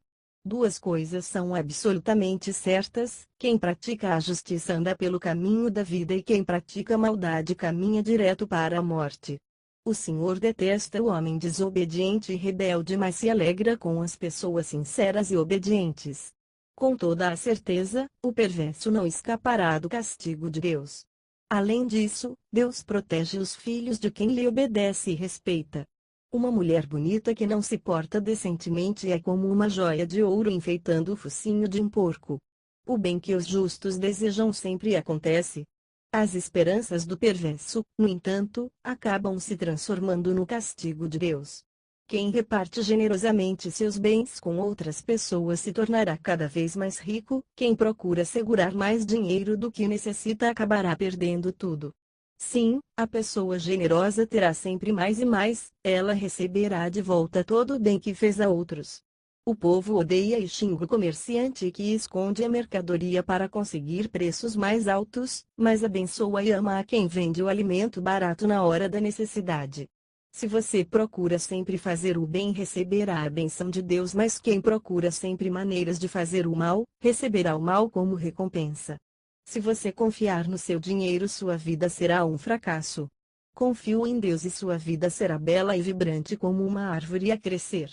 Duas coisas são absolutamente certas: quem pratica a justiça anda pelo caminho da vida e quem pratica a maldade caminha direto para a morte. O Senhor detesta o homem desobediente e rebelde, mas se alegra com as pessoas sinceras e obedientes. Com toda a certeza, o perverso não escapará do castigo de Deus. Além disso, Deus protege os filhos de quem lhe obedece e respeita. Uma mulher bonita que não se porta decentemente é como uma joia de ouro enfeitando o focinho de um porco. O bem que os justos desejam sempre acontece. As esperanças do perverso, no entanto, acabam se transformando no castigo de Deus. Quem reparte generosamente seus bens com outras pessoas se tornará cada vez mais rico, quem procura segurar mais dinheiro do que necessita acabará perdendo tudo. Sim, a pessoa generosa terá sempre mais e mais, ela receberá de volta todo o bem que fez a outros. O povo odeia e xinga o comerciante que esconde a mercadoria para conseguir preços mais altos, mas abençoa e ama a quem vende o alimento barato na hora da necessidade. Se você procura sempre fazer o bem, receberá a bênção de Deus, mas quem procura sempre maneiras de fazer o mal, receberá o mal como recompensa. Se você confiar no seu dinheiro, sua vida será um fracasso. Confio em Deus e sua vida será bela e vibrante como uma árvore a crescer.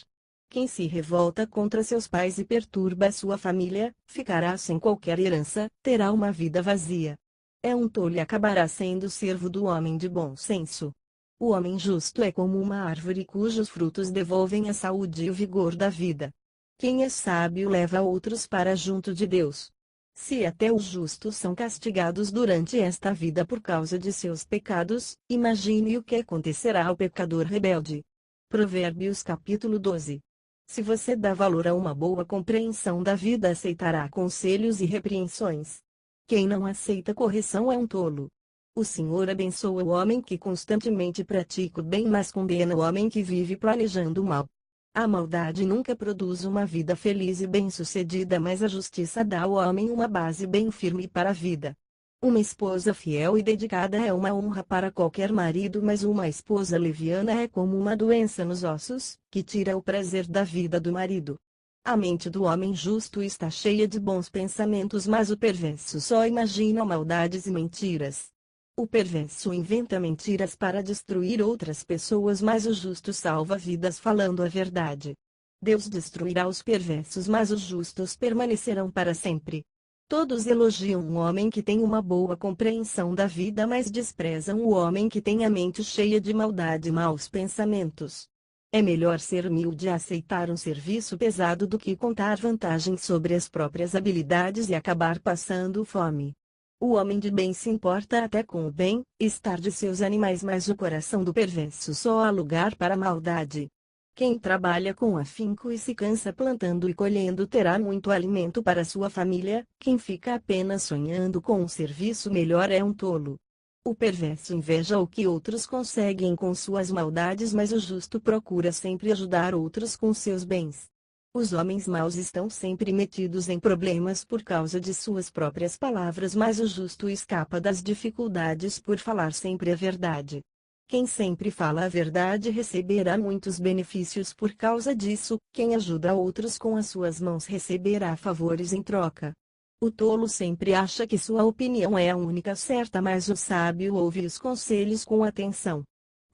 Quem se revolta contra seus pais e perturba sua família, ficará sem qualquer herança, terá uma vida vazia. É um tolo e acabará sendo servo do homem de bom senso. O homem justo é como uma árvore cujos frutos devolvem a saúde e o vigor da vida. Quem é sábio leva outros para junto de Deus. Se até os justos são castigados durante esta vida por causa de seus pecados, imagine o que acontecerá ao pecador rebelde. Provérbios capítulo 12. Se você dá valor a uma boa compreensão da vida, aceitará conselhos e repreensões. Quem não aceita correção é um tolo. O Senhor abençoa o homem que constantemente pratica o bem, mas condena o homem que vive planejando o mal. A maldade nunca produz uma vida feliz e bem-sucedida, mas a justiça dá ao homem uma base bem firme para a vida. Uma esposa fiel e dedicada é uma honra para qualquer marido, mas uma esposa leviana é como uma doença nos ossos, que tira o prazer da vida do marido. A mente do homem justo está cheia de bons pensamentos, mas o perverso só imagina maldades e mentiras. O perverso inventa mentiras para destruir outras pessoas, mas o justo salva vidas falando a verdade. Deus destruirá os perversos, mas os justos permanecerão para sempre. Todos elogiam um homem que tem uma boa compreensão da vida, mas desprezam o homem que tem a mente cheia de maldade e maus pensamentos. É melhor ser humilde e aceitar um serviço pesado do que contar vantagens sobre as próprias habilidades e acabar passando fome. O homem de bem se importa até com o bem-estar de seus animais, mas o coração do perverso só há lugar para a maldade. Quem trabalha com afinco e se cansa plantando e colhendo terá muito alimento para sua família, quem fica apenas sonhando com um serviço melhor é um tolo. O perverso inveja o que outros conseguem com suas maldades, mas o justo procura sempre ajudar outros com seus bens. Os homens maus estão sempre metidos em problemas por causa de suas próprias palavras, mas o justo escapa das dificuldades por falar sempre a verdade. Quem sempre fala a verdade receberá muitos benefícios por causa disso, quem ajuda outros com as suas mãos receberá favores em troca. O tolo sempre acha que sua opinião é a única certa, mas o sábio ouve os conselhos com atenção.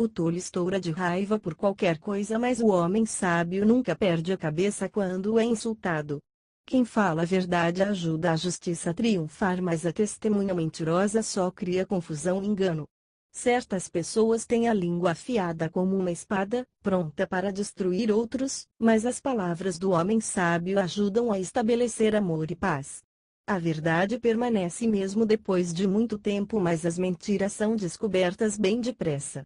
O tolo estoura de raiva por qualquer coisa, mas o homem sábio nunca perde a cabeça quando é insultado. Quem fala a verdade ajuda a justiça a triunfar, mas a testemunha mentirosa só cria confusão e engano. Certas pessoas têm a língua afiada como uma espada, pronta para destruir outros, mas as palavras do homem sábio ajudam a estabelecer amor e paz. A verdade permanece mesmo depois de muito tempo, mas as mentiras são descobertas bem depressa.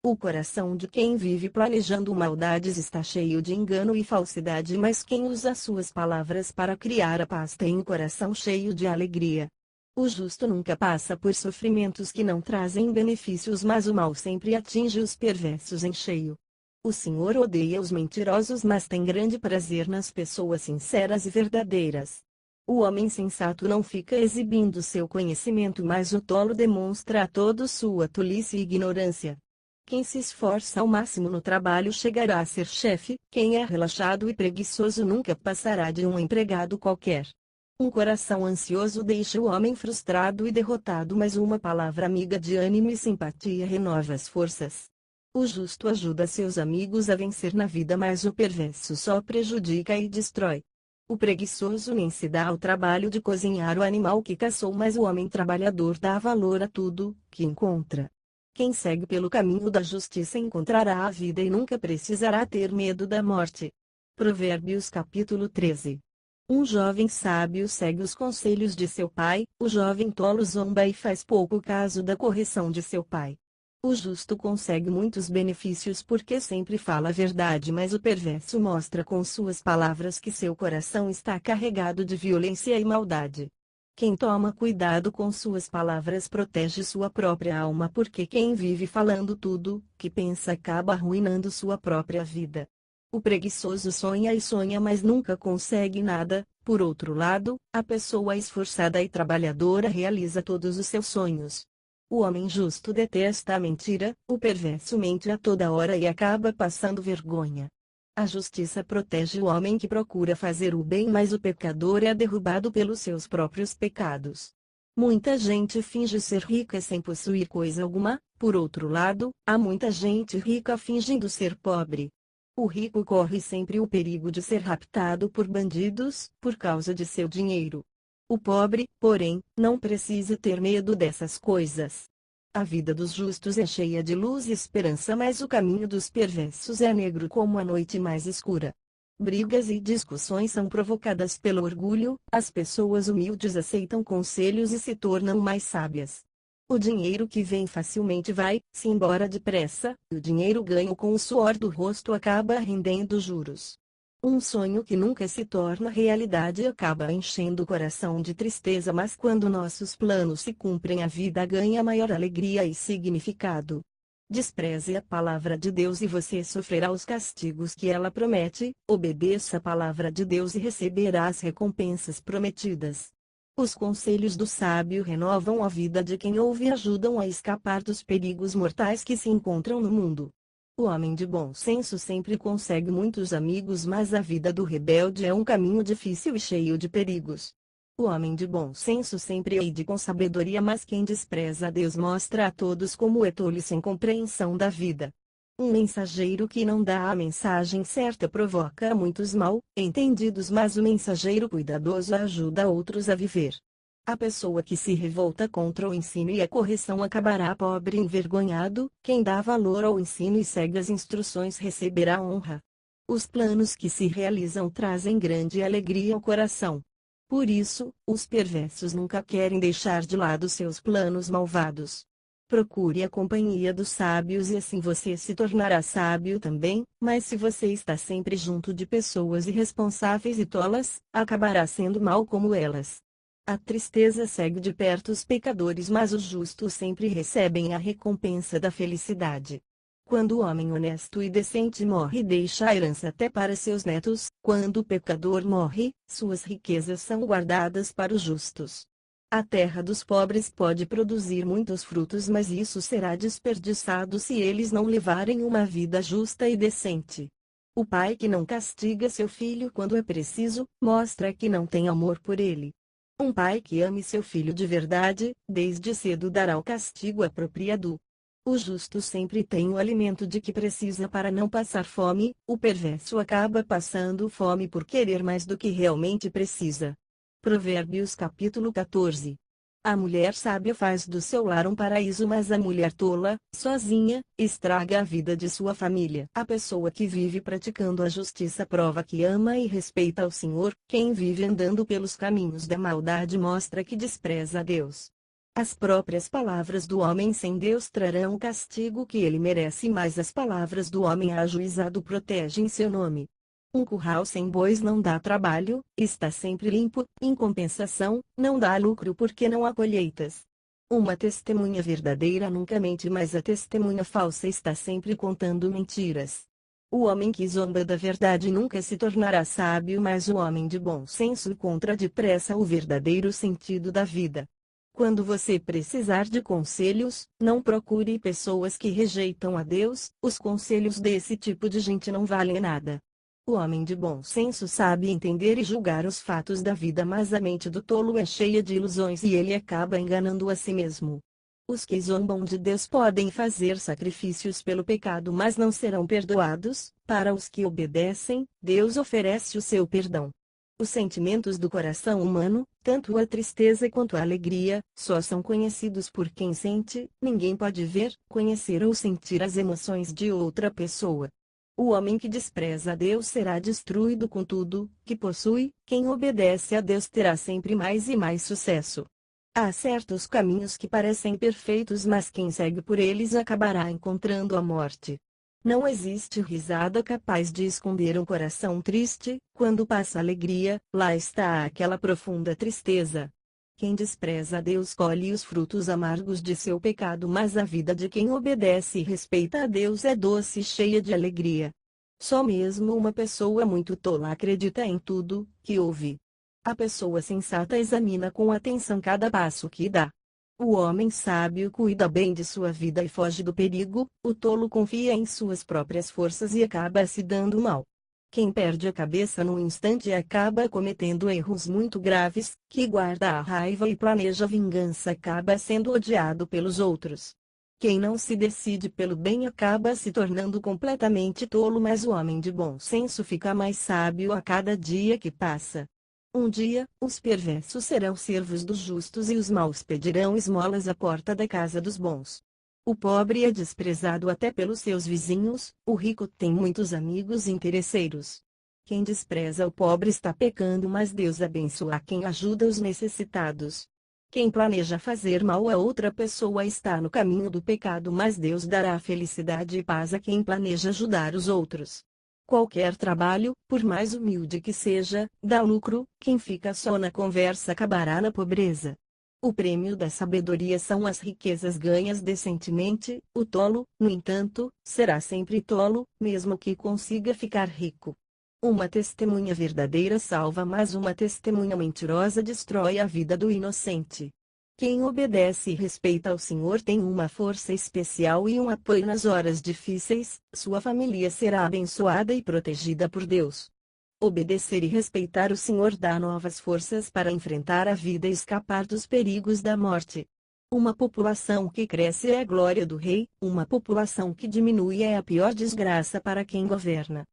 O coração de quem vive planejando maldades está cheio de engano e falsidade, mas quem usa suas palavras para criar a paz tem o coração cheio de alegria. O justo nunca passa por sofrimentos que não trazem benefícios, mas o mal sempre atinge os perversos em cheio. O Senhor odeia os mentirosos, mas tem grande prazer nas pessoas sinceras e verdadeiras. O homem sensato não fica exibindo seu conhecimento, mas o tolo demonstra a todos sua tolice e ignorância. Quem se esforça ao máximo no trabalho chegará a ser chefe, quem é relaxado e preguiçoso nunca passará de um empregado qualquer. Um coração ansioso deixa o homem frustrado e derrotado, mas uma palavra amiga de ânimo e simpatia renova as forças. O justo ajuda seus amigos a vencer na vida, mas o perverso só prejudica e destrói. O preguiçoso nem se dá ao trabalho de cozinhar o animal que caçou, mas o homem trabalhador dá valor a tudo que encontra. Quem segue pelo caminho da justiça encontrará a vida e nunca precisará ter medo da morte. Provérbios capítulo 13. Um jovem sábio segue os conselhos de seu pai, o jovem tolo zomba e faz pouco caso da correção de seu pai. O justo consegue muitos benefícios porque sempre fala a verdade, mas o perverso mostra com suas palavras que seu coração está carregado de violência e maldade. Quem toma cuidado com suas palavras protege sua própria alma, porque quem vive falando tudo que pensa acaba arruinando sua própria vida. O preguiçoso sonha e sonha, mas nunca consegue nada. Por outro lado, a pessoa esforçada e trabalhadora realiza todos os seus sonhos. O homem justo detesta a mentira, o perverso mente a toda hora e acaba passando vergonha. A justiça protege o homem que procura fazer o bem, mas o pecador é derrubado pelos seus próprios pecados. Muita gente finge ser rica sem possuir coisa alguma, por outro lado, há muita gente rica fingindo ser pobre. O rico corre sempre o perigo de ser raptado por bandidos, por causa de seu dinheiro. O pobre, porém, não precisa ter medo dessas coisas. A vida dos justos é cheia de luz e esperança, mas o caminho dos perversos é negro como a noite mais escura. Brigas e discussões são provocadas pelo orgulho, as pessoas humildes aceitam conselhos e se tornam mais sábias. O dinheiro que vem facilmente vai-se embora depressa, e o dinheiro ganho com o suor do rosto acaba rendendo juros. Um sonho que nunca se torna realidade acaba enchendo o coração de tristeza, mas quando nossos planos se cumprem, a vida ganha maior alegria e significado. Despreze a palavra de Deus e você sofrerá os castigos que ela promete, obedeça a palavra de Deus e receberá as recompensas prometidas. Os conselhos do sábio renovam a vida de quem ouve e ajudam a escapar dos perigos mortais que se encontram no mundo. O homem de bom senso sempre consegue muitos amigos, mas a vida do rebelde é um caminho difícil e cheio de perigos. O homem de bom senso sempre age com sabedoria, mas quem despreza a Deus mostra a todos como é tolo e sem compreensão da vida. Um mensageiro que não dá a mensagem certa provoca muitos mal-entendidos, mas o mensageiro cuidadoso ajuda outros a viver. A pessoa que se revolta contra o ensino e a correção acabará pobre e envergonhado. Quem dá valor ao ensino e segue as instruções receberá honra. Os planos que se realizam trazem grande alegria ao coração. Por isso, os perversos nunca querem deixar de lado seus planos malvados. Procure a companhia dos sábios e assim você se tornará sábio também, mas se você está sempre junto de pessoas irresponsáveis e tolas, acabará sendo mal como elas. A tristeza segue de perto os pecadores, mas os justos sempre recebem a recompensa da felicidade. Quando o homem honesto e decente morre, deixa a herança até para seus netos. Quando o pecador morre, suas riquezas são guardadas para os justos. A terra dos pobres pode produzir muitos frutos, mas isso será desperdiçado se eles não levarem uma vida justa e decente. O pai que não castiga seu filho quando é preciso, mostra que não tem amor por ele. Um pai que ame seu filho de verdade, desde cedo dará o castigo apropriado. O justo sempre tem o alimento de que precisa para não passar fome, o perverso acaba passando fome por querer mais do que realmente precisa. Provérbios capítulo 14. A mulher sábia faz do seu lar um paraíso, mas a mulher tola, sozinha, estraga a vida de sua família. A pessoa que vive praticando a justiça prova que ama e respeita ao Senhor. Quem vive andando pelos caminhos da maldade mostra que despreza a Deus. As próprias palavras do homem sem Deus trarão o castigo que ele merece, mas as palavras do homem ajuizado protegem seu nome. Um curral sem bois não dá trabalho, está sempre limpo. Em compensação, não dá lucro porque não há colheitas. Uma testemunha verdadeira nunca mente, mas a testemunha falsa está sempre contando mentiras. O homem que zomba da verdade nunca se tornará sábio, mas o homem de bom senso encontra depressa o verdadeiro sentido da vida. Quando você precisar de conselhos, não procure pessoas que rejeitam a Deus. Os conselhos desse tipo de gente não valem nada. O homem de bom senso sabe entender e julgar os fatos da vida, mas a mente do tolo é cheia de ilusões e ele acaba enganando a si mesmo. Os que zombam de Deus podem fazer sacrifícios pelo pecado, mas não serão perdoados. Para os que obedecem, Deus oferece o seu perdão. Os sentimentos do coração humano, tanto a tristeza quanto a alegria, só são conhecidos por quem sente. Ninguém pode ver, conhecer ou sentir as emoções de outra pessoa. O homem que despreza a Deus será destruído com tudo que possui. Quem obedece a Deus terá sempre mais e mais sucesso. Há certos caminhos que parecem perfeitos, mas quem segue por eles acabará encontrando a morte. Não existe risada capaz de esconder um coração triste. Quando passa alegria, lá está aquela profunda tristeza. Quem despreza a Deus colhe os frutos amargos de seu pecado, mas a vida de quem obedece e respeita a Deus é doce e cheia de alegria. Só mesmo uma pessoa muito tola acredita em tudo que ouve. A pessoa sensata examina com atenção cada passo que dá. O homem sábio cuida bem de sua vida e foge do perigo. O tolo confia em suas próprias forças e acaba se dando mal. Quem perde a cabeça num instante acaba cometendo erros muito graves. Quem guarda a raiva e planeja vingança acaba sendo odiado pelos outros. Quem não se decide pelo bem acaba se tornando completamente tolo, mas o homem de bom senso fica mais sábio a cada dia que passa. Um dia, os perversos serão servos dos justos e os maus pedirão esmolas à porta da casa dos bons. O pobre é desprezado até pelos seus vizinhos, o rico tem muitos amigos interesseiros. Quem despreza o pobre está pecando, mas Deus abençoa quem ajuda os necessitados. Quem planeja fazer mal a outra pessoa está no caminho do pecado, mas Deus dará felicidade e paz a quem planeja ajudar os outros. Qualquer trabalho, por mais humilde que seja, dá lucro. Quem fica só na conversa acabará na pobreza. O prêmio da sabedoria são as riquezas ganhas decentemente. O tolo, no entanto, será sempre tolo, mesmo que consiga ficar rico. Uma testemunha verdadeira salva, mas uma testemunha mentirosa destrói a vida do inocente. Quem obedece e respeita ao Senhor tem uma força especial e um apoio nas horas difíceis. Sua família será abençoada e protegida por Deus. Obedecer e respeitar o Senhor dá novas forças para enfrentar a vida e escapar dos perigos da morte. Uma população que cresce é a glória do rei, uma população que diminui é a pior desgraça para quem governa.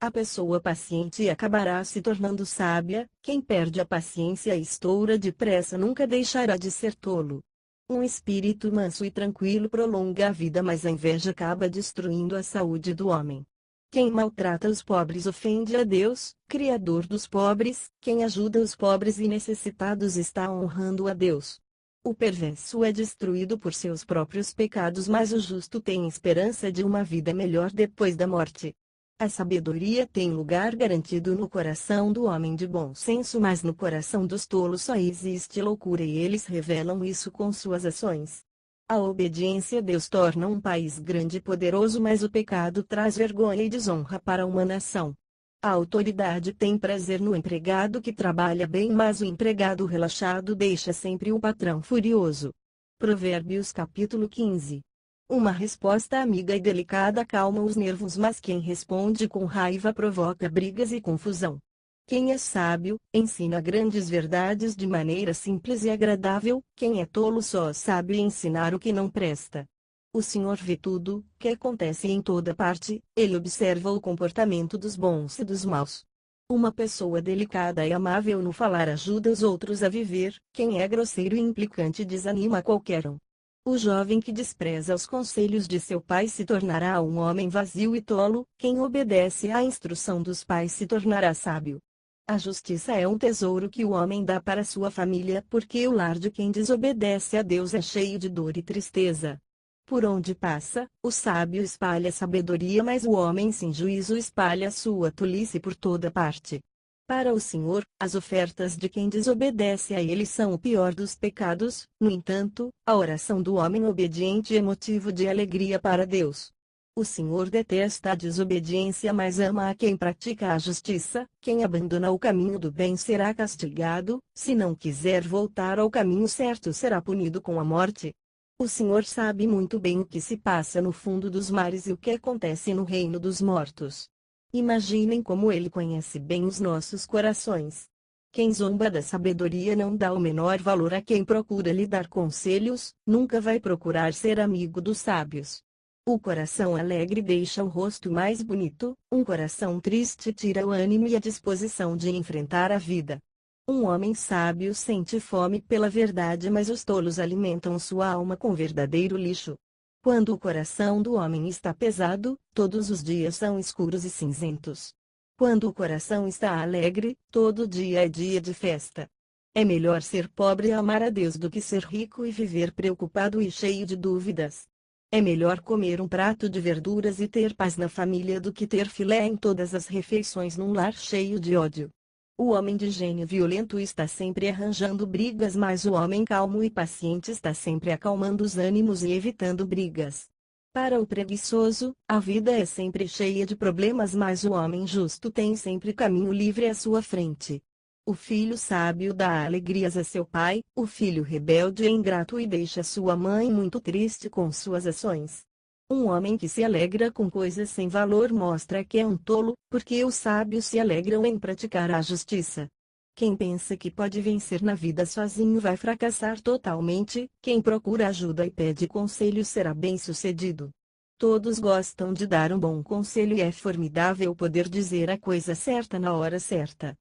A pessoa paciente acabará se tornando sábia. Quem perde a paciência e estoura depressa nunca deixará de ser tolo. Um espírito manso e tranquilo prolonga a vida, mas a inveja acaba destruindo a saúde do homem. Quem maltrata os pobres ofende a Deus, Criador dos pobres. Quem ajuda os pobres e necessitados está honrando a Deus. O perverso é destruído por seus próprios pecados, mas o justo tem esperança de uma vida melhor depois da morte. A sabedoria tem lugar garantido no coração do homem de bom senso, mas no coração dos tolos só existe loucura, e eles revelam isso com suas ações. A obediência a Deus torna um país grande e poderoso, mas o pecado traz vergonha e desonra para uma nação. A autoridade tem prazer no empregado que trabalha bem, mas o empregado relaxado deixa sempre o patrão furioso. Provérbios capítulo 15. Uma resposta amiga e delicada acalma os nervos, mas quem responde com raiva provoca brigas e confusão. Quem é sábio, ensina grandes verdades de maneira simples e agradável. Quem é tolo só sabe ensinar o que não presta. O Senhor vê tudo que acontece em toda parte. Ele observa o comportamento dos bons e dos maus. Uma pessoa delicada e amável no falar ajuda os outros a viver. Quem é grosseiro e implicante desanima qualquer um. O jovem que despreza os conselhos de seu pai se tornará um homem vazio e tolo. Quem obedece à instrução dos pais se tornará sábio. A justiça é um tesouro que o homem dá para sua família, porque o lar de quem desobedece a Deus é cheio de dor e tristeza. Por onde passa, o sábio espalha sabedoria, mas o homem sem juízo espalha sua tolice por toda parte. Para o Senhor, as ofertas de quem desobedece a Ele são o pior dos pecados. No entanto, a oração do homem obediente é motivo de alegria para Deus. O Senhor detesta a desobediência, mas ama a quem pratica a justiça. Quem abandona o caminho do bem será castigado. Se não quiser voltar ao caminho certo, será punido com a morte. O Senhor sabe muito bem o que se passa no fundo dos mares e o que acontece no reino dos mortos. Imaginem como Ele conhece bem os nossos corações. Quem zomba da sabedoria não dá o menor valor a quem procura lhe dar conselhos, nunca vai procurar ser amigo dos sábios. O coração alegre deixa o rosto mais bonito, um coração triste tira o ânimo e a disposição de enfrentar a vida. Um homem sábio sente fome pela verdade, mas os tolos alimentam sua alma com verdadeiro lixo. Quando o coração do homem está pesado, todos os dias são escuros e cinzentos. Quando o coração está alegre, todo dia é dia de festa. É melhor ser pobre e amar a Deus do que ser rico e viver preocupado e cheio de dúvidas. É melhor comer um prato de verduras e ter paz na família do que ter filé em todas as refeições num lar cheio de ódio. O homem de gênio violento está sempre arranjando brigas, mas o homem calmo e paciente está sempre acalmando os ânimos e evitando brigas. Para o preguiçoso, a vida é sempre cheia de problemas, mas o homem justo tem sempre caminho livre à sua frente. O filho sábio dá alegrias a seu pai, o filho rebelde é ingrato e deixa sua mãe muito triste com suas ações. Um homem que se alegra com coisas sem valor mostra que é um tolo, porque os sábios se alegram em praticar a justiça. Quem pensa que pode vencer na vida sozinho vai fracassar totalmente, quem procura ajuda e pede conselho será bem-sucedido. Todos gostam de dar um bom conselho e é formidável poder dizer a coisa certa na hora certa.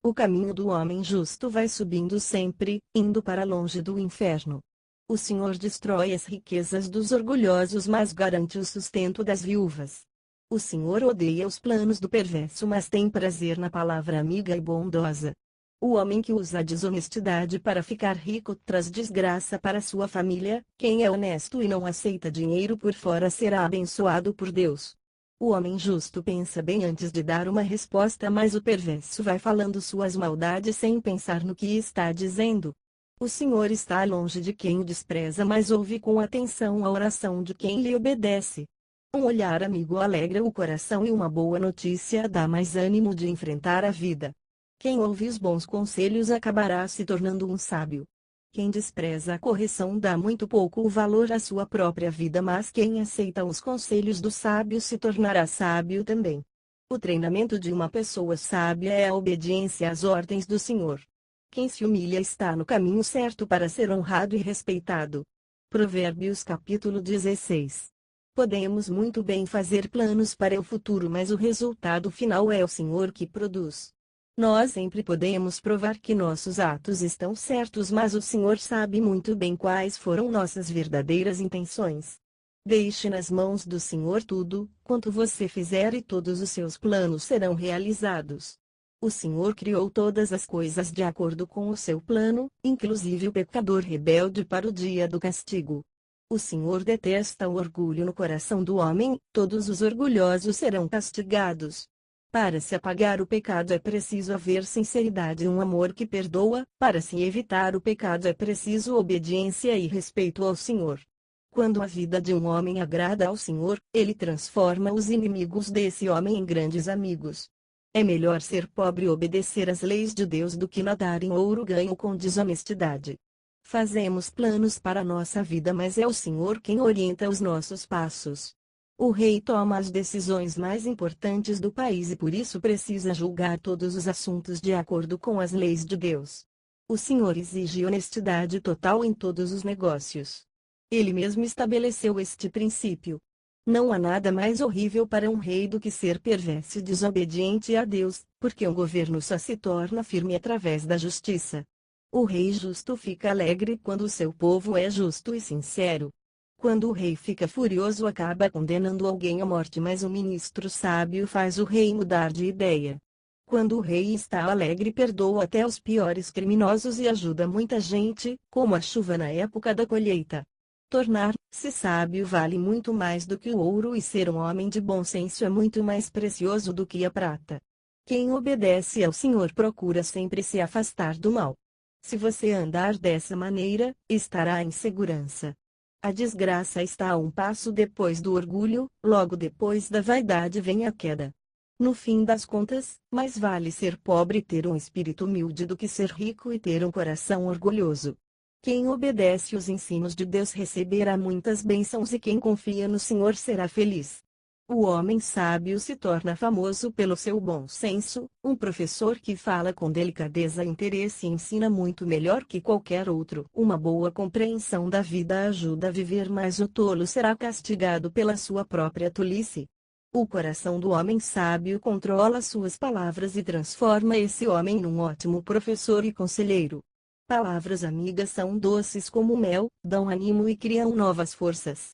O caminho do homem justo vai subindo sempre, indo para longe do inferno. O Senhor destrói as riquezas dos orgulhosos, mas garante o sustento das viúvas. O Senhor odeia os planos do perverso, mas tem prazer na palavra amiga e bondosa. O homem que usa a desonestidade para ficar rico traz desgraça para sua família. Quem é honesto e não aceita dinheiro por fora será abençoado por Deus. O homem justo pensa bem antes de dar uma resposta, mas o perverso vai falando suas maldades sem pensar no que está dizendo. O Senhor está longe de quem o despreza, mas ouve com atenção a oração de quem lhe obedece. Um olhar amigo alegra o coração e uma boa notícia dá mais ânimo de enfrentar a vida. Quem ouve os bons conselhos acabará se tornando um sábio. Quem despreza a correção dá muito pouco valor à sua própria vida, mas quem aceita os conselhos do sábio se tornará sábio também. O treinamento de uma pessoa sábia é a obediência às ordens do Senhor. Quem se humilha está no caminho certo para ser honrado e respeitado. Provérbios capítulo 16. Podemos muito bem fazer planos para o futuro, mas o resultado final é o Senhor que produz. Nós sempre podemos provar que nossos atos estão certos, mas o Senhor sabe muito bem quais foram nossas verdadeiras intenções. Deixe nas mãos do Senhor tudo, quanto você fizer, e todos os seus planos serão realizados. O Senhor criou todas as coisas de acordo com o seu plano, inclusive o pecador rebelde para o dia do castigo. O Senhor detesta o orgulho no coração do homem, todos os orgulhosos serão castigados. Para se apagar o pecado é preciso haver sinceridade e um amor que perdoa. Para se evitar o pecado é preciso obediência e respeito ao Senhor. Quando a vida de um homem agrada ao Senhor, ele transforma os inimigos desse homem em grandes amigos. É melhor ser pobre e obedecer às leis de Deus do que nadar em ouro ganho com desonestidade. Fazemos planos para a nossa vida, mas é o Senhor quem orienta os nossos passos. O rei toma as decisões mais importantes do país e por isso precisa julgar todos os assuntos de acordo com as leis de Deus. O Senhor exige honestidade total em todos os negócios. Ele mesmo estabeleceu este princípio. Não há nada mais horrível para um rei do que ser perverso e desobediente a Deus, porque um governo só se torna firme através da justiça. O rei justo fica alegre quando o seu povo é justo e sincero. Quando o rei fica furioso, acaba condenando alguém à morte, mas o ministro sábio faz o rei mudar de ideia. Quando o rei está alegre, perdoa até os piores criminosos e ajuda muita gente, como a chuva na época da colheita. Tornar-se sábio vale muito mais do que o ouro, e ser um homem de bom senso é muito mais precioso do que a prata. Quem obedece ao Senhor procura sempre se afastar do mal. Se você andar dessa maneira, estará em segurança. A desgraça está a um passo depois do orgulho, logo depois da vaidade vem a queda. No fim das contas, mais vale ser pobre e ter um espírito humilde do que ser rico e ter um coração orgulhoso. Quem obedece os ensinos de Deus receberá muitas bênçãos, e quem confia no Senhor será feliz. O homem sábio se torna famoso pelo seu bom senso. Um professor que fala com delicadeza e interesse ensina muito melhor que qualquer outro. Uma boa compreensão da vida ajuda a viver, mas o tolo será castigado pela sua própria tolice. O coração do homem sábio controla suas palavras e transforma esse homem num ótimo professor e conselheiro. Palavras amigas são doces como mel, dão ânimo e criam novas forças.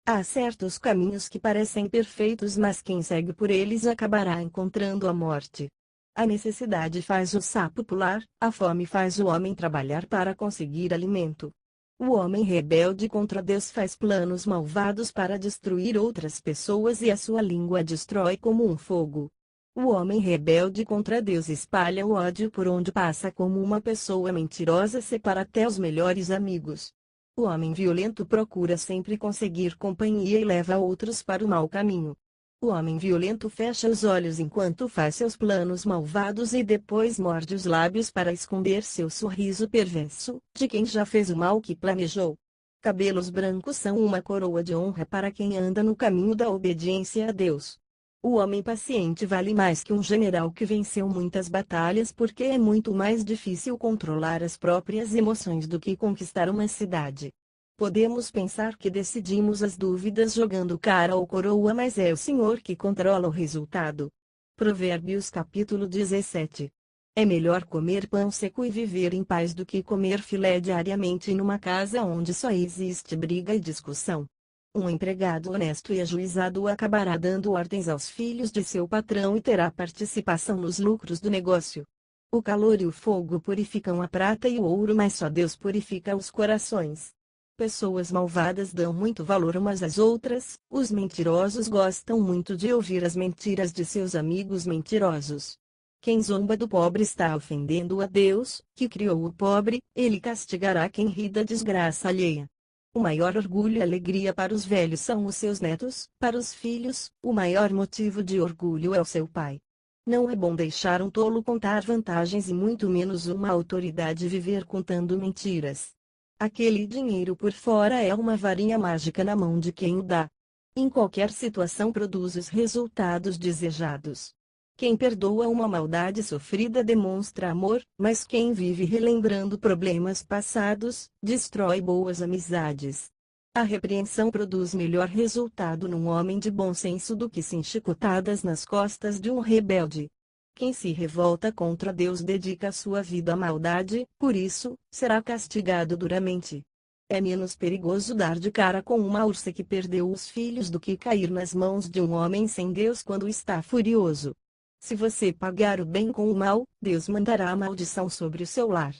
Há certos caminhos que parecem perfeitos, mas quem segue por eles acabará encontrando a morte. A necessidade faz o sapo pular, a fome faz o homem trabalhar para conseguir alimento. O homem rebelde contra Deus faz planos malvados para destruir outras pessoas e a sua língua destrói como um fogo. O homem rebelde contra Deus espalha o ódio por onde passa, como uma pessoa mentirosa separa até os melhores amigos. O homem violento procura sempre conseguir companhia e leva outros para o mau caminho. O homem violento fecha os olhos enquanto faz seus planos malvados e depois morde os lábios para esconder seu sorriso perverso, de quem já fez o mal que planejou. Cabelos brancos são uma coroa de honra para quem anda no caminho da obediência a Deus. O homem paciente vale mais que um general que venceu muitas batalhas, porque é muito mais difícil controlar as próprias emoções do que conquistar uma cidade. Podemos pensar que decidimos as dúvidas jogando cara ou coroa, mas é o Senhor que controla o resultado. Provérbios capítulo 17. É melhor comer pão seco e viver em paz do que comer filé diariamente numa casa onde só existe briga e discussão. Um empregado honesto e ajuizado acabará dando ordens aos filhos de seu patrão e terá participação nos lucros do negócio. O calor e o fogo purificam a prata e o ouro, mas só Deus purifica os corações. Pessoas malvadas dão muito valor umas às outras, os mentirosos gostam muito de ouvir as mentiras de seus amigos mentirosos. Quem zomba do pobre está ofendendo a Deus, que criou o pobre. Ele castigará quem ri da desgraça alheia. O maior orgulho e alegria para os velhos são os seus netos. Para os filhos, o maior motivo de orgulho é o seu pai. Não é bom deixar um tolo contar vantagens e muito menos uma autoridade viver contando mentiras. Aquele dinheiro por fora é uma varinha mágica na mão de quem o dá. Em qualquer situação produz os resultados desejados. Quem perdoa uma maldade sofrida demonstra amor, mas quem vive relembrando problemas passados, destrói boas amizades. A repreensão produz melhor resultado num homem de bom senso do que 5 chicotadas nas costas de um rebelde. Quem se revolta contra Deus dedica sua vida à maldade, por isso, será castigado duramente. É menos perigoso dar de cara com uma ursa que perdeu os filhos do que cair nas mãos de um homem sem Deus quando está furioso. Se você pagar o bem com o mal, Deus mandará a maldição sobre o seu lar.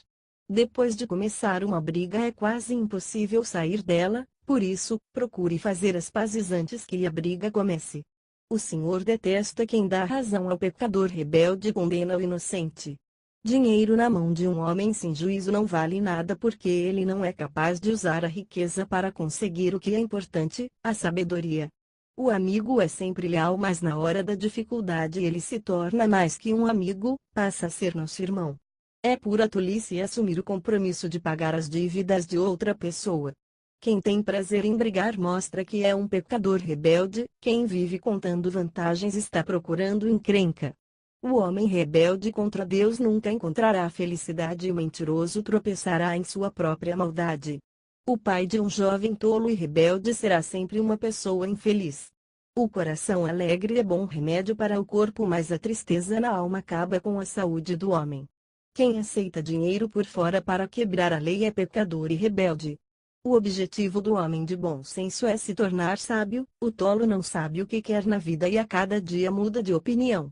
Depois de começar uma briga é quase impossível sair dela, por isso, procure fazer as pazes antes que a briga comece. O Senhor detesta quem dá razão ao pecador rebelde e condena o inocente. Dinheiro na mão de um homem sem juízo não vale nada, porque ele não é capaz de usar a riqueza para conseguir o que é importante, a sabedoria. O amigo é sempre leal, mas na hora da dificuldade ele se torna mais que um amigo, passa a ser nosso irmão. É pura tolice assumir o compromisso de pagar as dívidas de outra pessoa. Quem tem prazer em brigar mostra que é um pecador rebelde. Quem vive contando vantagens está procurando encrenca. O homem rebelde contra Deus nunca encontrará felicidade e o mentiroso tropeçará em sua própria maldade. O pai de um jovem tolo e rebelde será sempre uma pessoa infeliz. O coração alegre é bom remédio para o corpo, mas a tristeza na alma acaba com a saúde do homem. Quem aceita dinheiro por fora para quebrar a lei é pecador e rebelde. O objetivo do homem de bom senso é se tornar sábio. O tolo não sabe o que quer na vida e a cada dia muda de opinião.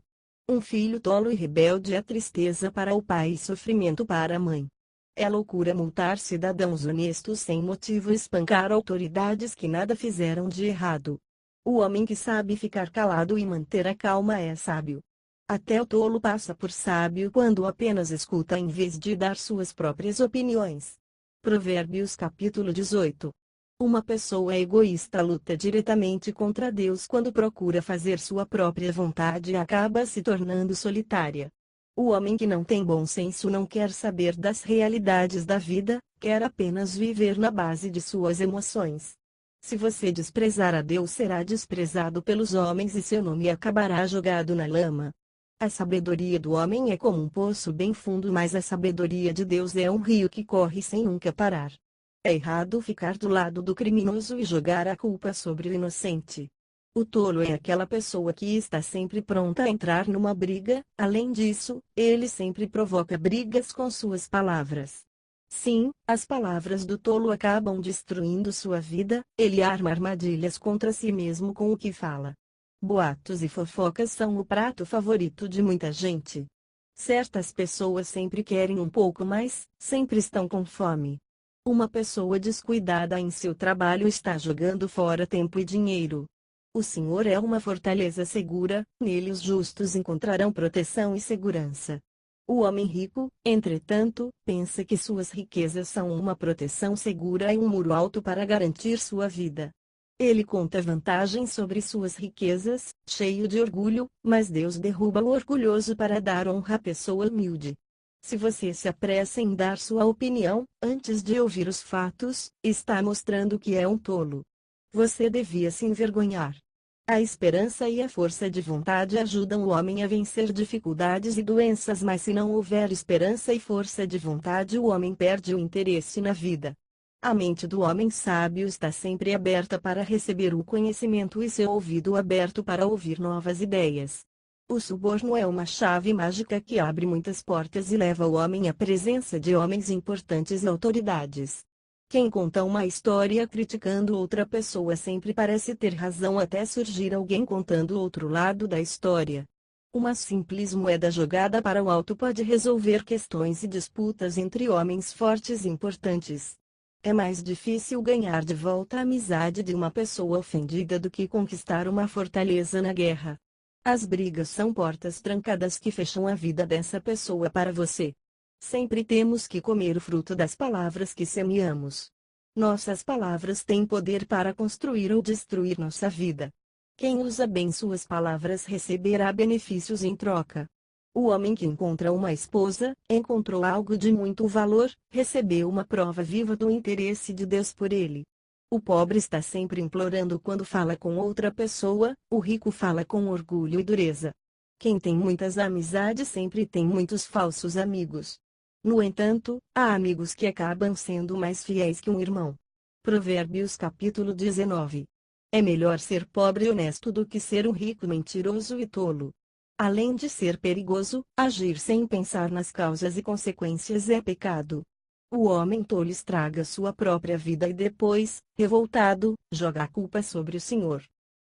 Um filho tolo e rebelde é tristeza para o pai e sofrimento para a mãe. É loucura multar cidadãos honestos sem motivo e espancar autoridades que nada fizeram de errado. O homem que sabe ficar calado e manter a calma é sábio. Até o tolo passa por sábio quando apenas escuta em vez de dar suas próprias opiniões. Provérbios capítulo 18. Uma pessoa egoísta luta diretamente contra Deus quando procura fazer sua própria vontade e acaba se tornando solitária. O homem que não tem bom senso não quer saber das realidades da vida, quer apenas viver na base de suas emoções. Se você desprezar a Deus, será desprezado pelos homens e seu nome acabará jogado na lama. A sabedoria do homem é como um poço bem fundo, mas a sabedoria de Deus é um rio que corre sem nunca parar. É errado ficar do lado do criminoso e jogar a culpa sobre o inocente. O tolo é aquela pessoa que está sempre pronta a entrar numa briga. Além disso, ele sempre provoca brigas com suas palavras. Sim, as palavras do tolo acabam destruindo sua vida. Ele arma armadilhas contra si mesmo com o que fala. Boatos e fofocas são o prato favorito de muita gente. Certas pessoas sempre querem um pouco mais, sempre estão com fome. Uma pessoa descuidada em seu trabalho está jogando fora tempo e dinheiro. O Senhor é uma fortaleza segura, nele os justos encontrarão proteção e segurança. O homem rico, entretanto, pensa que suas riquezas são uma proteção segura e um muro alto para garantir sua vida. Ele conta vantagens sobre suas riquezas, cheio de orgulho, mas Deus derruba o orgulhoso para dar honra à pessoa humilde. Se você se apressa em dar sua opinião, antes de ouvir os fatos, está mostrando que é um tolo. Você devia se envergonhar. A esperança e a força de vontade ajudam o homem a vencer dificuldades e doenças, mas se não houver esperança e força de vontade, o homem perde o interesse na vida. A mente do homem sábio está sempre aberta para receber o conhecimento e seu ouvido aberto para ouvir novas ideias. O suborno é uma chave mágica que abre muitas portas e leva o homem à presença de homens importantes e autoridades. Quem conta uma história criticando outra pessoa sempre parece ter razão até surgir alguém contando o outro lado da história. Uma simples moeda jogada para o alto pode resolver questões e disputas entre homens fortes e importantes. É mais difícil ganhar de volta a amizade de uma pessoa ofendida do que conquistar uma fortaleza na guerra. As brigas são portas trancadas que fecham a vida dessa pessoa para você. Sempre temos que comer o fruto das palavras que semeamos. Nossas palavras têm poder para construir ou destruir nossa vida. Quem usa bem suas palavras receberá benefícios em troca. O homem que encontra uma esposa, encontrou algo de muito valor, recebeu uma prova viva do interesse de Deus por ele. O pobre está sempre implorando quando fala com outra pessoa, o rico fala com orgulho e dureza. Quem tem muitas amizades sempre tem muitos falsos amigos. No entanto, há amigos que acabam sendo mais fiéis que um irmão. Provérbios capítulo 19. É melhor ser pobre e honesto do que ser um rico mentiroso e tolo. Além de ser perigoso, agir sem pensar nas causas e consequências é pecado. O homem tolo estraga sua própria vida e depois, revoltado, joga a culpa sobre o Senhor.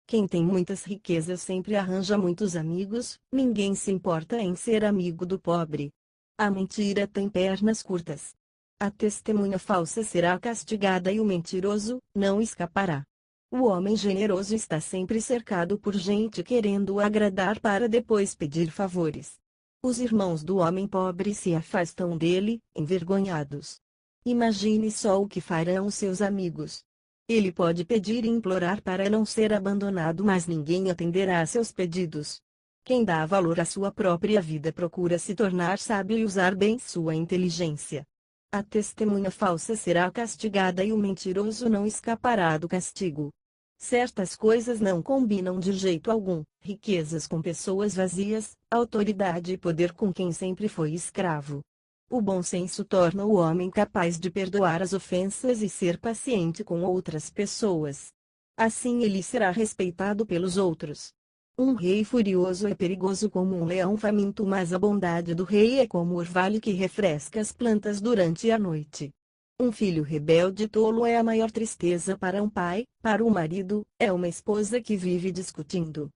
Quem tem muitas riquezas sempre arranja muitos amigos, ninguém se importa em ser amigo do pobre. A mentira tem pernas curtas. A testemunha falsa será castigada e o mentiroso não escapará. O homem generoso está sempre cercado por gente querendo o agradar para depois pedir favores. Os irmãos do homem pobre se afastam dele, envergonhados. Imagine só o que farão seus amigos. Ele pode pedir e implorar para não ser abandonado, mas ninguém atenderá a seus pedidos. Quem dá valor à sua própria vida procura se tornar sábio e usar bem sua inteligência. A testemunha falsa será castigada e o mentiroso não escapará do castigo. Certas coisas não combinam de jeito algum: riquezas com pessoas vazias, autoridade e poder com quem sempre foi escravo. O bom senso torna o homem capaz de perdoar as ofensas e ser paciente com outras pessoas. Assim ele será respeitado pelos outros. Um rei furioso é perigoso como um leão faminto, mas a bondade do rei é como o orvalho que refresca as plantas durante a noite. Um filho rebelde e tolo é a maior tristeza para um pai, para o marido, é uma esposa que vive discutindo.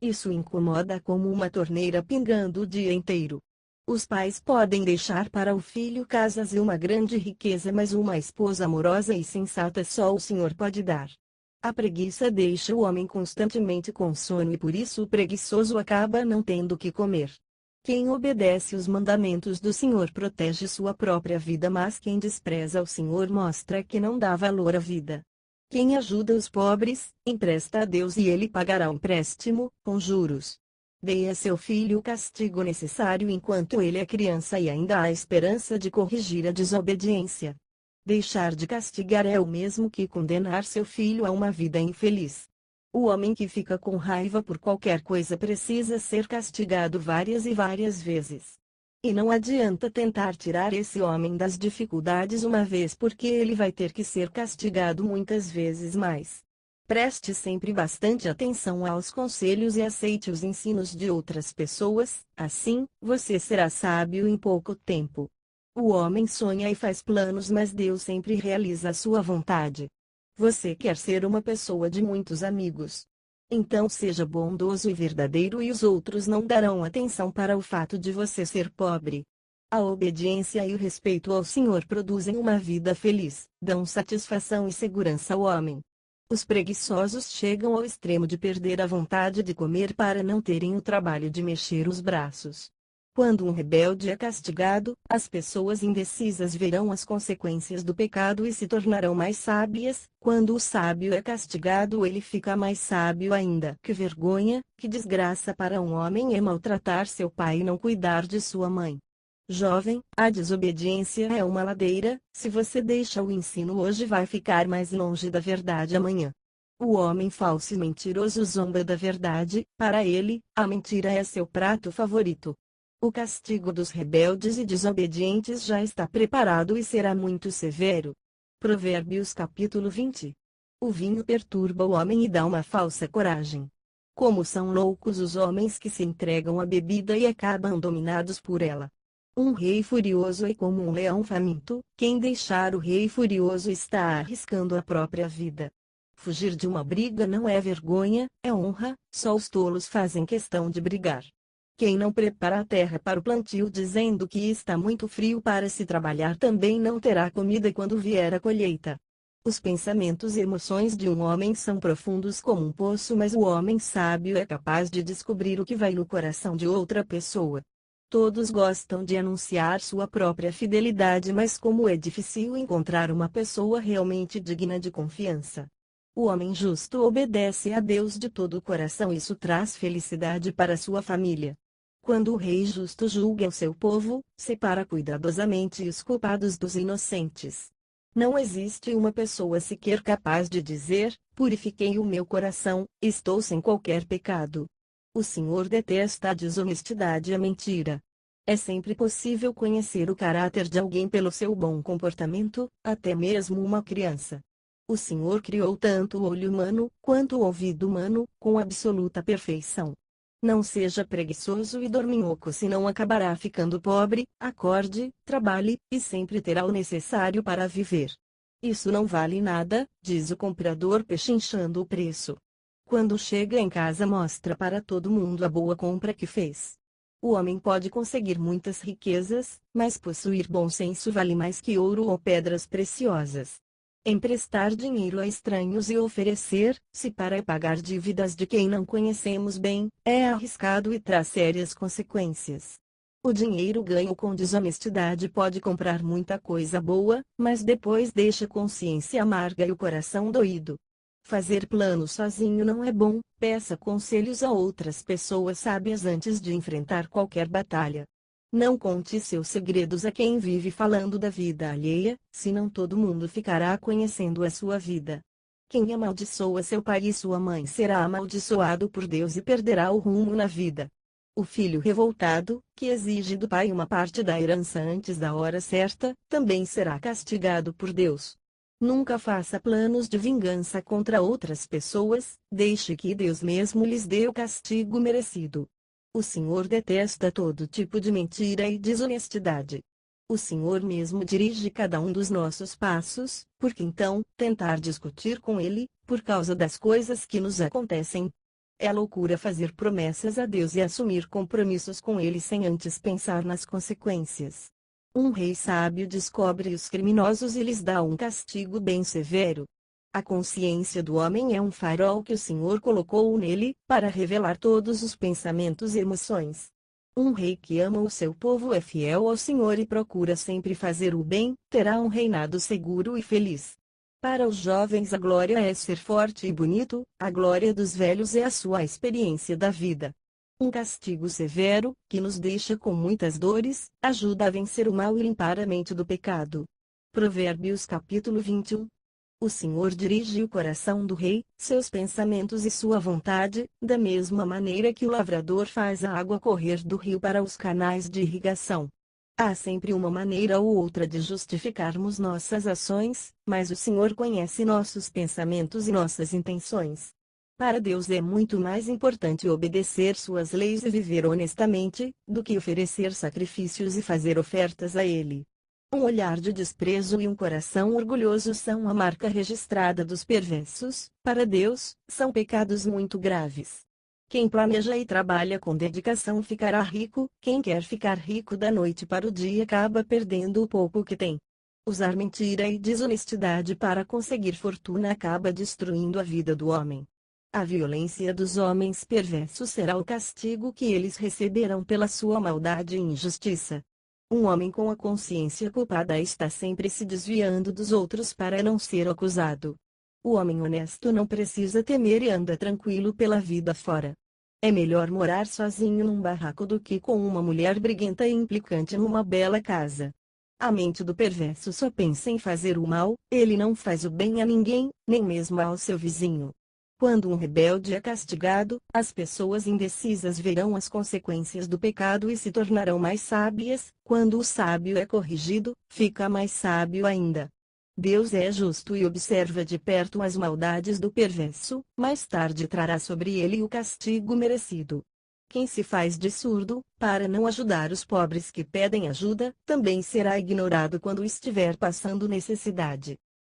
Isso incomoda como uma torneira pingando o dia inteiro. Os pais podem deixar para o filho casas e uma grande riqueza, mas uma esposa amorosa e sensata só o Senhor pode dar. A preguiça deixa o homem constantemente com sono e por isso o preguiçoso acaba não tendo o que comer. Quem obedece os mandamentos do Senhor protege sua própria vida, mas quem despreza o Senhor mostra que não dá valor à vida. Quem ajuda os pobres, empresta a Deus e ele pagará o empréstimo, com juros. Dê a seu filho o castigo necessário enquanto ele é criança e ainda há esperança de corrigir a desobediência. Deixar de castigar é o mesmo que condenar seu filho a uma vida infeliz. O homem que fica com raiva por qualquer coisa precisa ser castigado várias e várias vezes. E não adianta tentar tirar esse homem das dificuldades uma vez, porque ele vai ter que ser castigado muitas vezes mais. Preste sempre bastante atenção aos conselhos e aceite os ensinos de outras pessoas, assim, você será sábio em pouco tempo. O homem sonha e faz planos, mas Deus sempre realiza a sua vontade. Você quer ser uma pessoa de muitos amigos? Então seja bondoso e verdadeiro, e os outros não darão atenção para o fato de você ser pobre. A obediência e o respeito ao Senhor produzem uma vida feliz, dão satisfação e segurança ao homem. Os preguiçosos chegam ao extremo de perder a vontade de comer para não terem o trabalho de mexer os braços. Quando um rebelde é castigado, as pessoas indecisas verão as consequências do pecado e se tornarão mais sábias. Quando o sábio é castigado, ele fica mais sábio ainda. Que vergonha, que desgraça para um homem é maltratar seu pai e não cuidar de sua mãe. Jovem, a desobediência é uma ladeira, se você deixa o ensino hoje vai ficar mais longe da verdade amanhã. O homem falso e mentiroso zomba da verdade, para ele, a mentira é seu prato favorito. O castigo dos rebeldes e desobedientes já está preparado e será muito severo. Provérbios capítulo 20. O vinho perturba o homem e dá uma falsa coragem. Como são loucos os homens que se entregam à bebida e acabam dominados por ela. Um rei furioso é como um leão faminto, quem deixar o rei furioso está arriscando a própria vida. Fugir de uma briga não é vergonha, é honra, só os tolos fazem questão de brigar. Quem não prepara a terra para o plantio dizendo que está muito frio para se trabalhar também não terá comida quando vier a colheita. Os pensamentos e emoções de um homem são profundos como um poço, mas o homem sábio é capaz de descobrir o que vai no coração de outra pessoa. Todos gostam de anunciar sua própria fidelidade, mas como é difícil encontrar uma pessoa realmente digna de confiança. O homem justo obedece a Deus de todo o coração, isso traz felicidade para sua família. Quando o rei justo julga o seu povo, separa cuidadosamente os culpados dos inocentes. Não existe uma pessoa sequer capaz de dizer: purifiquei o meu coração, estou sem qualquer pecado. O Senhor detesta a desonestidade e a mentira. É sempre possível conhecer o caráter de alguém pelo seu bom comportamento, até mesmo uma criança. O Senhor criou tanto o olho humano, quanto o ouvido humano, com absoluta perfeição. Não seja preguiçoso e dorminhoco, senão acabará ficando pobre. Acorde, trabalhe, e sempre terá o necessário para viver. Isso não vale nada, diz o comprador pechinchando o preço. Quando chega em casa mostra para todo mundo a boa compra que fez. O homem pode conseguir muitas riquezas, mas possuir bom senso vale mais que ouro ou pedras preciosas. Emprestar dinheiro a estranhos e oferecer-se para pagar dívidas de quem não conhecemos bem, é arriscado e traz sérias consequências. O dinheiro ganho com desonestidade pode comprar muita coisa boa, mas depois deixa a consciência amarga e o coração doído. Fazer planos sozinho não é bom, peça conselhos a outras pessoas sábias antes de enfrentar qualquer batalha. Não conte seus segredos a quem vive falando da vida alheia, senão todo mundo ficará conhecendo a sua vida. Quem amaldiçoa seu pai e sua mãe será amaldiçoado por Deus e perderá o rumo na vida. O filho revoltado, que exige do pai uma parte da herança antes da hora certa, também será castigado por Deus. Nunca faça planos de vingança contra outras pessoas, deixe que Deus mesmo lhes dê o castigo merecido. O Senhor detesta todo tipo de mentira e desonestidade. O Senhor mesmo dirige cada um dos nossos passos, porque então, tentar discutir com Ele, por causa das coisas que nos acontecem? É loucura fazer promessas a Deus e assumir compromissos com Ele sem antes pensar nas consequências. Um rei sábio descobre os criminosos e lhes dá um castigo bem severo. A consciência do homem é um farol que o Senhor colocou nele, para revelar todos os pensamentos e emoções. Um rei que ama o seu povo é fiel ao Senhor e procura sempre fazer o bem, terá um reinado seguro e feliz. Para os jovens a glória é ser forte e bonito, a glória dos velhos é a sua experiência da vida. Um castigo severo, que nos deixa com muitas dores, ajuda a vencer o mal e limpar a mente do pecado. Provérbios capítulo 21. O Senhor dirige o coração do rei, seus pensamentos e sua vontade, da mesma maneira que o lavrador faz a água correr do rio para os canais de irrigação. Há sempre uma maneira ou outra de justificarmos nossas ações, mas o Senhor conhece nossos pensamentos e nossas intenções. Para Deus é muito mais importante obedecer suas leis e viver honestamente, do que oferecer sacrifícios e fazer ofertas a Ele. Um olhar de desprezo e um coração orgulhoso são a marca registrada dos perversos. Para Deus, são pecados muito graves. Quem planeja e trabalha com dedicação ficará rico, quem quer ficar rico da noite para o dia acaba perdendo o pouco que tem. Usar mentira e desonestidade para conseguir fortuna acaba destruindo a vida do homem. A violência dos homens perversos será o castigo que eles receberão pela sua maldade e injustiça. Um homem com a consciência culpada está sempre se desviando dos outros para não ser acusado. O homem honesto não precisa temer e anda tranquilo pela vida fora. É melhor morar sozinho num barraco do que com uma mulher briguenta e implicante numa bela casa. A mente do perverso só pensa em fazer o mal, ele não faz o bem a ninguém, nem mesmo ao seu vizinho. Quando um rebelde é castigado, as pessoas indecisas verão as consequências do pecado e se tornarão mais sábias. Quando o sábio é corrigido, fica mais sábio ainda. Deus é justo e observa de perto as maldades do perverso, mais tarde trará sobre ele o castigo merecido. Quem se faz de surdo, para não ajudar os pobres que pedem ajuda, também será ignorado quando estiver passando necessidade.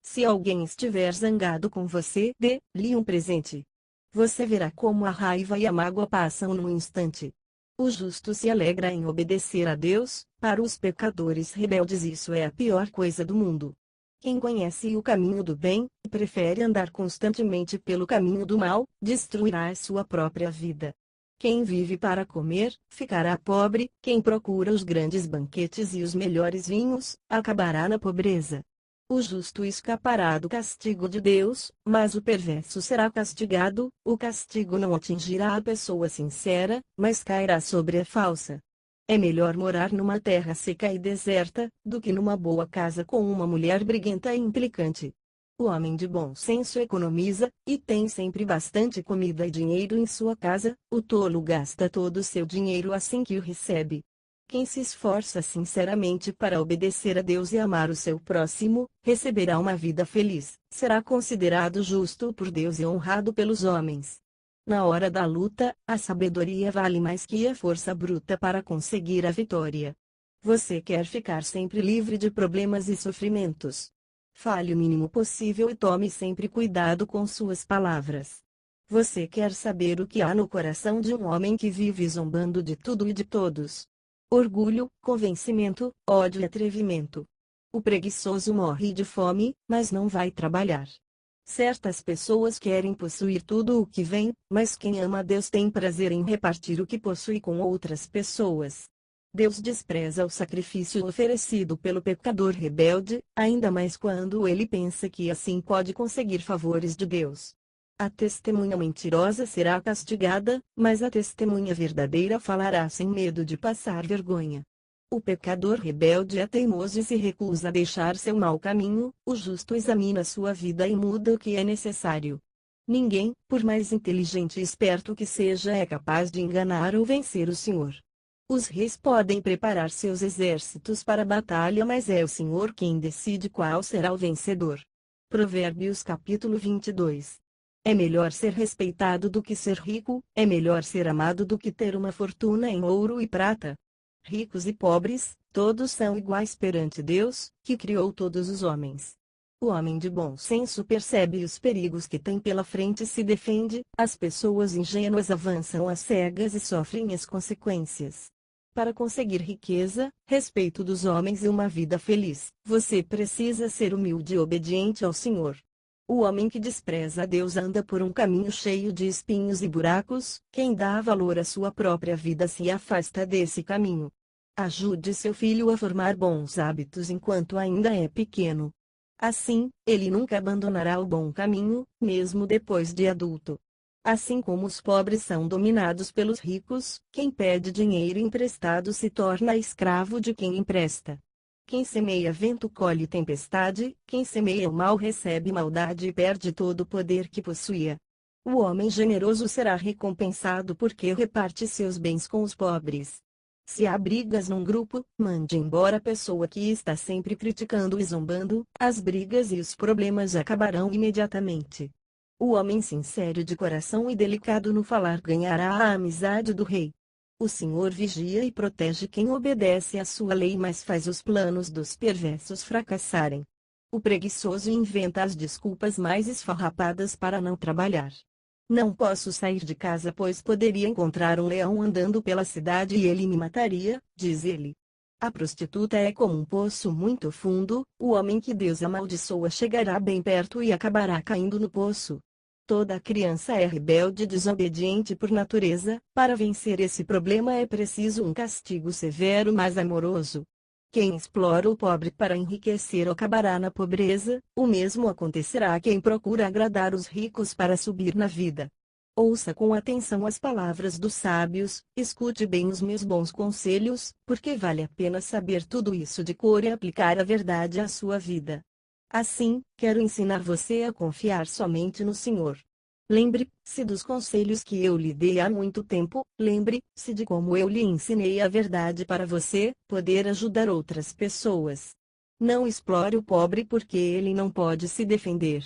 Se alguém estiver zangado com você, dê-lhe um presente. Você verá como a raiva e a mágoa passam num instante. O justo se alegra em obedecer a Deus, para os pecadores rebeldes isso é a pior coisa do mundo. Quem conhece o caminho do bem, e prefere andar constantemente pelo caminho do mal, destruirá a sua própria vida. Quem vive para comer, ficará pobre, quem procura os grandes banquetes e os melhores vinhos, acabará na pobreza. O justo escapará do castigo de Deus, mas o perverso será castigado. O castigo não atingirá a pessoa sincera, mas cairá sobre a falsa. É melhor morar numa terra seca e deserta, do que numa boa casa com uma mulher briguenta e implicante. O homem de bom senso economiza, e tem sempre bastante comida e dinheiro em sua casa. O tolo gasta todo o seu dinheiro assim que o recebe. Quem se esforça sinceramente para obedecer a Deus e amar o seu próximo, receberá uma vida feliz, será considerado justo por Deus e honrado pelos homens. Na hora da luta, a sabedoria vale mais que a força bruta para conseguir a vitória. Você quer ficar sempre livre de problemas e sofrimentos? Fale o mínimo possível e tome sempre cuidado com suas palavras. Você quer saber o que há no coração de um homem que vive zombando de tudo e de todos? Orgulho, convencimento, ódio e atrevimento. O preguiçoso morre de fome, mas não vai trabalhar. Certas pessoas querem possuir tudo o que vem, mas quem ama a Deus tem prazer em repartir o que possui com outras pessoas. Deus despreza o sacrifício oferecido pelo pecador rebelde, ainda mais quando ele pensa que assim pode conseguir favores de Deus. A testemunha mentirosa será castigada, mas a testemunha verdadeira falará sem medo de passar vergonha. O pecador rebelde é teimoso e se recusa a deixar seu mau caminho. O justo examina sua vida e muda o que é necessário. Ninguém, por mais inteligente e esperto que seja, é capaz de enganar ou vencer o Senhor. Os reis podem preparar seus exércitos para a batalha, mas é o Senhor quem decide qual será o vencedor. Provérbios capítulo 22. É melhor ser respeitado do que ser rico, é melhor ser amado do que ter uma fortuna em ouro e prata. Ricos e pobres, todos são iguais perante Deus, que criou todos os homens. O homem de bom senso percebe os perigos que tem pela frente e se defende. As pessoas ingênuas avançam às cegas e sofrem as consequências. Para conseguir riqueza, respeito dos homens e uma vida feliz, você precisa ser humilde e obediente ao Senhor. O homem que despreza a Deus anda por um caminho cheio de espinhos e buracos. Quem dá valor à sua própria vida se afasta desse caminho. Ajude seu filho a formar bons hábitos enquanto ainda é pequeno. Assim, ele nunca abandonará o bom caminho, mesmo depois de adulto. Assim como os pobres são dominados pelos ricos, quem pede dinheiro emprestado se torna escravo de quem empresta. Quem semeia vento colhe tempestade, quem semeia o mal recebe maldade e perde todo o poder que possuía. O homem generoso será recompensado porque reparte seus bens com os pobres. Se há brigas num grupo, mande embora a pessoa que está sempre criticando e zombando, as brigas e os problemas acabarão imediatamente. O homem sincero de coração e delicado no falar ganhará a amizade do rei. O Senhor vigia e protege quem obedece à sua lei, mas faz os planos dos perversos fracassarem. O preguiçoso inventa as desculpas mais esfarrapadas para não trabalhar. Não posso sair de casa pois poderia encontrar um leão andando pela cidade e ele me mataria, diz ele. A prostituta é como um poço muito fundo, o homem que Deus amaldiçoa chegará bem perto e acabará caindo no poço. Toda criança é rebelde e desobediente por natureza, para vencer esse problema é preciso um castigo severo mas amoroso. Quem explora o pobre para enriquecer acabará na pobreza, o mesmo acontecerá a quem procura agradar os ricos para subir na vida. Ouça com atenção as palavras dos sábios, escute bem os meus bons conselhos, porque vale a pena saber tudo isso de cor e aplicar a verdade à sua vida. Assim, quero ensinar você a confiar somente no Senhor. Lembre-se dos conselhos que eu lhe dei há muito tempo, lembre-se de como eu lhe ensinei a verdade para você poder ajudar outras pessoas. Não explore o pobre porque ele não pode se defender.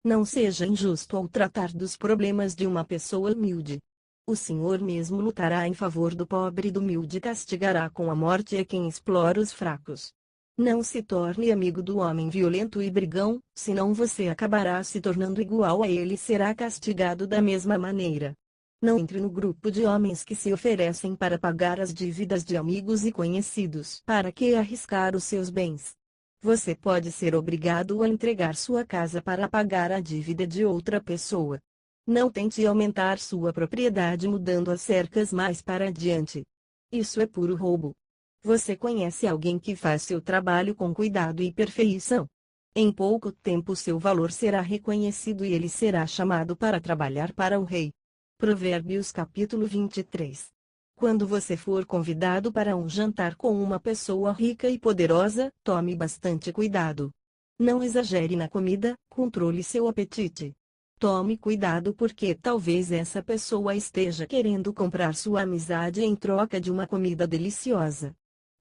Não seja injusto ao tratar dos problemas de uma pessoa humilde. O Senhor mesmo lutará em favor do pobre e do humilde e castigará com a morte a quem explora os fracos. Não se torne amigo do homem violento e brigão, senão você acabará se tornando igual a ele e será castigado da mesma maneira. Não entre no grupo de homens que se oferecem para pagar as dívidas de amigos e conhecidos. Para que arriscar os seus bens? Você pode ser obrigado a entregar sua casa para pagar a dívida de outra pessoa. Não tente aumentar sua propriedade mudando as cercas mais para adiante. Isso é puro roubo. Você conhece alguém que faz seu trabalho com cuidado e perfeição? Em pouco tempo seu valor será reconhecido e ele será chamado para trabalhar para o rei. Provérbios capítulo 23. Quando você for convidado para um jantar com uma pessoa rica e poderosa, tome bastante cuidado. Não exagere na comida, controle seu apetite. Tome cuidado porque talvez essa pessoa esteja querendo comprar sua amizade em troca de uma comida deliciosa.